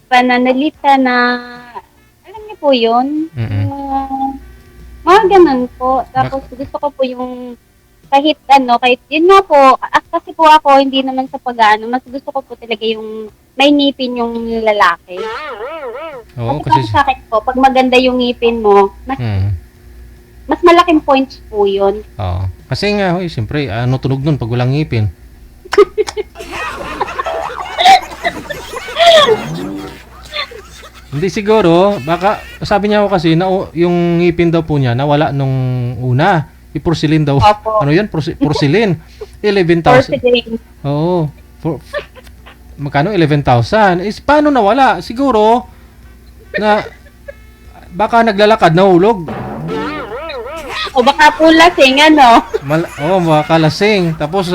pananalita na, alam niyo po yun? Mm-mm. Mga ganun po. Tapos gusto ko po yung kahit yun nga po, kasi po ako, hindi naman sa pag-ano, mas gusto ko po talaga yung may ngipin yung lalaki. Oo, Kasi sa akin po, pag maganda yung ngipin mo, mas malaking points po yun. Oo. Kasi nga, hoy, siyempre, ano tunog nun pag walang ngipin? Hindi siguro, baka, sabi niya ako kasi, na, yung ngipin daw po niya, nawala nung una. I-porcelain daw. Opo. Ano yan? Porcelain. 11,000. Porcelain. Oo. Magkano? 11,000. Paano nawala? Siguro, na, baka naglalakad, nahulog. O baka po lasing, ano? Baka lasing. Tapos,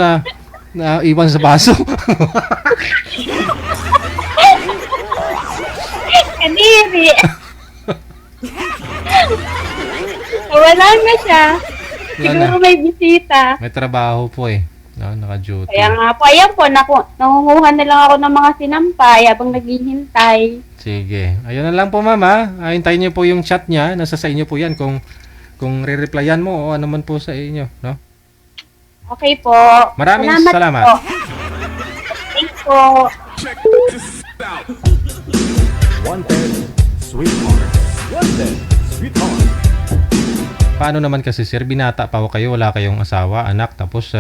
iwan sa baso. Kadiri. Wala na siya. Siguro may bisita. May trabaho po eh. No, naka-duty. Kaya nga po, ayan po, nangunguha na lang ako ng mga sinampay habang naghihintay. Sige. Ayun na lang po, mama. Hintayin niyo po yung chat niya. Nasa sa inyo po yan kung re-replyan mo o ano man po sa inyo, no? Okay po. Maraming salamat. Po. Thanks po. Check this out. Wanted, sweetheart. Wanted, sweetheart. Paano naman kasi sir, binata pa kayo, wala kayong asawa, anak, tapos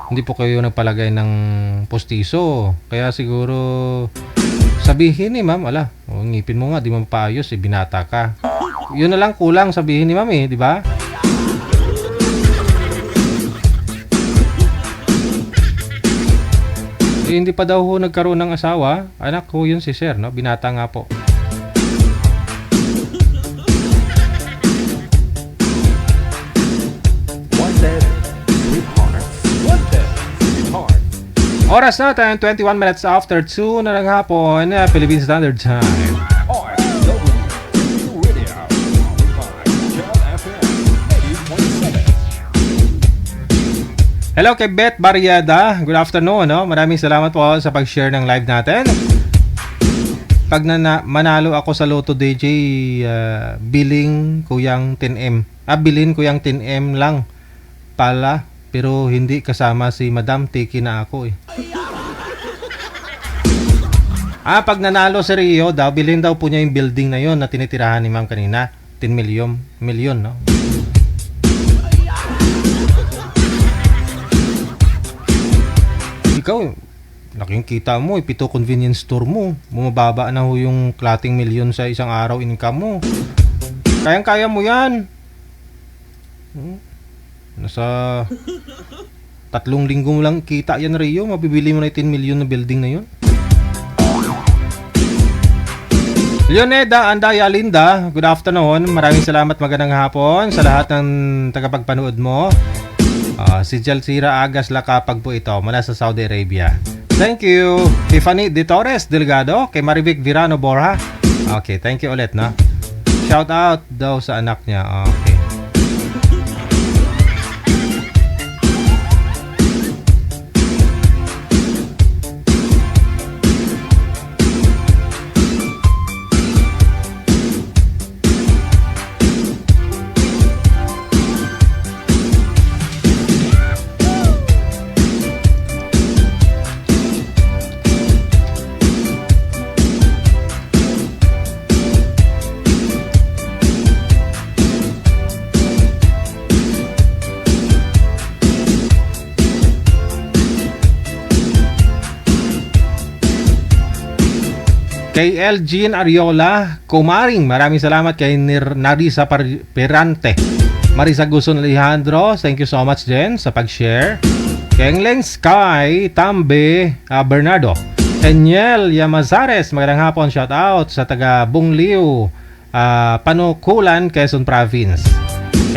hindi po kayo nagpalagay ng postiso. Kaya siguro sabihin ni ma'am, ngipin mo nga, di mo mapaayos, binata ka. Yun na lang kulang sabihin ni ma'am di ba? Hindi pa daw ho nagkaroon ng asawa, anak ko yun si sir, no? Binata nga po. Oras natin, 21 minutes after 2 na ng hapon, Philippine Standard Time. RFW Radio. Channel FM 80.7. Hello kay Beth Barriada. Good afternoon, no? Maraming salamat po sa pag-share ng live natin. Pag manalo ako sa Lotto DJ, billing kuyang 10M. Bilhin kuyang 10M lang pala. Pero hindi kasama si Madam, tiki na ako eh. Pag nanalo si Rio daw, bilhin daw po niya yung building na yon na tinitirahan ni ma'am kanina. 10 million, no? Ikaw, laking kita mo, 7 convenience store mo. Bumababa na ho yung klating milyon sa isang araw income mo. Kayang-kaya mo yan. Nasa 3 linggo mo lang kita yan, Rio. Mabibili mo na 10 million na building na yun. Leoneda Andaya Linda, good afternoon. Maraming salamat, magandang hapon sa lahat ng tagapagpanood mo. Si Jalsira Agas Lakapag po ito mula sa Saudi Arabia. Thank you. Tiffany De Torres Delgado, kay Marivic Virano Borja. Okay, thank you ulit, no? Shout out daw sa anak niya. Okay. Kay Elgin Ariola Kumaring, maraming salamat. Kay Narisa Perante, Marisa Guson Alejandro, thank you so much din sa pag-share. Kay Leng Sky Tambe Bernardo, Daniel Yamazares, magandang hapon, shout out sa taga Bungliw, Panukulan, Quezon Province.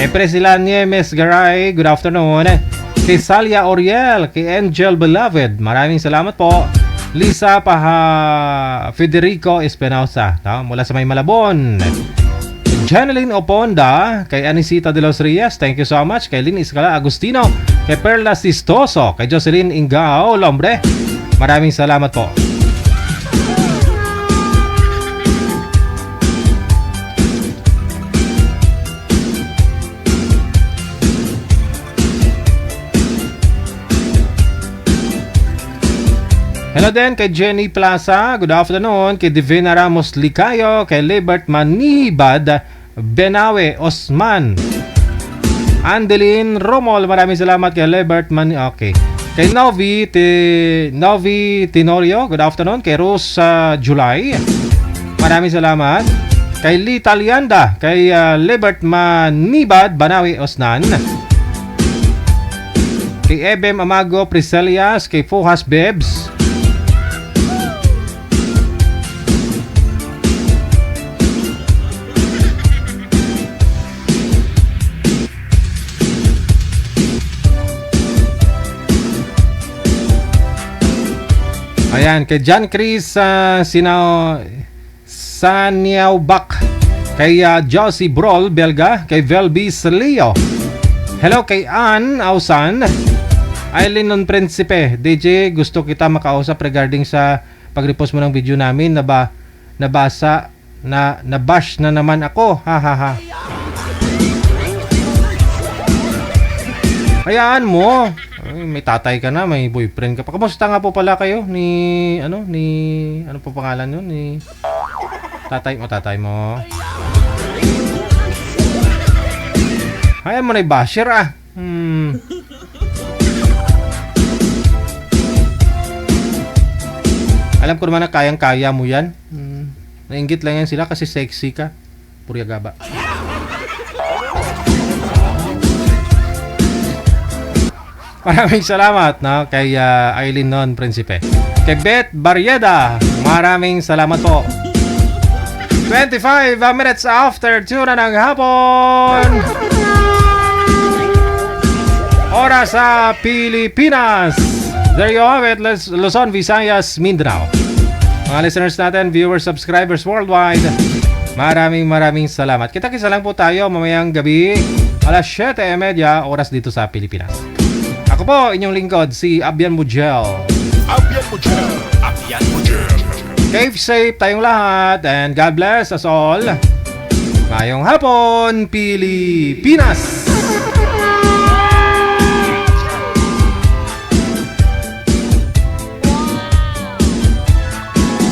Kay Presilan Niemes Garay, good afternoon. Kay Salia Oriel, kay Angel Beloved, maraming salamat po. Lisa Federico Espinosa, mula sa May Malabon. Janeline Oponda, kay Anisita de los Reyes, thank you so much. Kay Lynn Iscala Agustino, kay Perla Sistoso, kay Jocelyn Ingao Lombre, maraming salamat po. Hello din kay Jenny Plaza, good afternoon. Kay Divina Ramos Licayo, kay Libert Manibad Benawe Osman, Andeline Romol, maraming salamat kay Libert okay. Kay Novi Tenorio, good afternoon. Kay Rose July, maraming salamat. Kay Lita Lianda, kay Libert Manibad Banawi Osnan, kay Ebem Amago Priselias, kay Fuhas Bebs, ayan, kay John Chris Saniaubak, kay Josie Brol Belga, kay Velbis Leo. Hello kay Ann Ausan, Aileen Non Principe. DJ, gusto kita makausap regarding sa pag-repost mo ng video namin. Nabash na naman ako. Ha. Hayaan mo. Ay, may tatay ka na, may boyfriend ka pa. Kamusta nga po pala kayo ni ano po pangalan yun? Ni tatay mo. Hayaan mo na i-basher Alam ko naman na kayang-kaya mo yan. Nainggit lang yan sila kasi sexy ka. Purya gaba. Maraming salamat kay Aileen Non Principe. Kay Beth Barrieda, maraming salamat po. 25 minutes after 2 na ng hapon. Oras sa Pilipinas. There you have it, Luzon, Visayas, Mindanao. Mga listeners natin, viewers, subscribers worldwide, maraming salamat. Kita-kisa lang po tayo mamayang gabi, alas 7:30 oras dito sa Pilipinas. Ako po, inyong lingkod, si Abian Mujel. Keep safe tayong lahat and God bless us all. Mayong hapon, Pilipinas!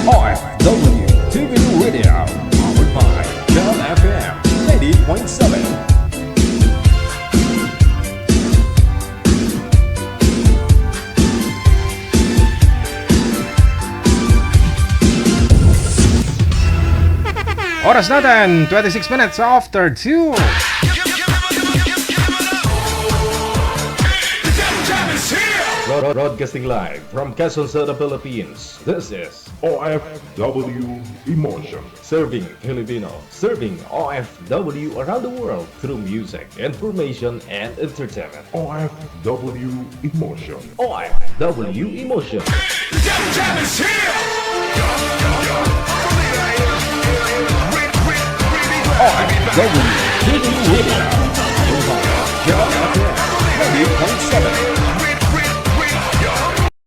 OFW TV Radio, powered by John FM 90.7. Oras natin, 26 minutes after 2. Broadcasting live from Quezon City, Philippines. This is OFW Emotion. Serving Filipino, serving OFW around the world through music, information, and entertainment. OFW Emotion. OFW Emotion. OFW TV Radio, powered by John FM 90.7.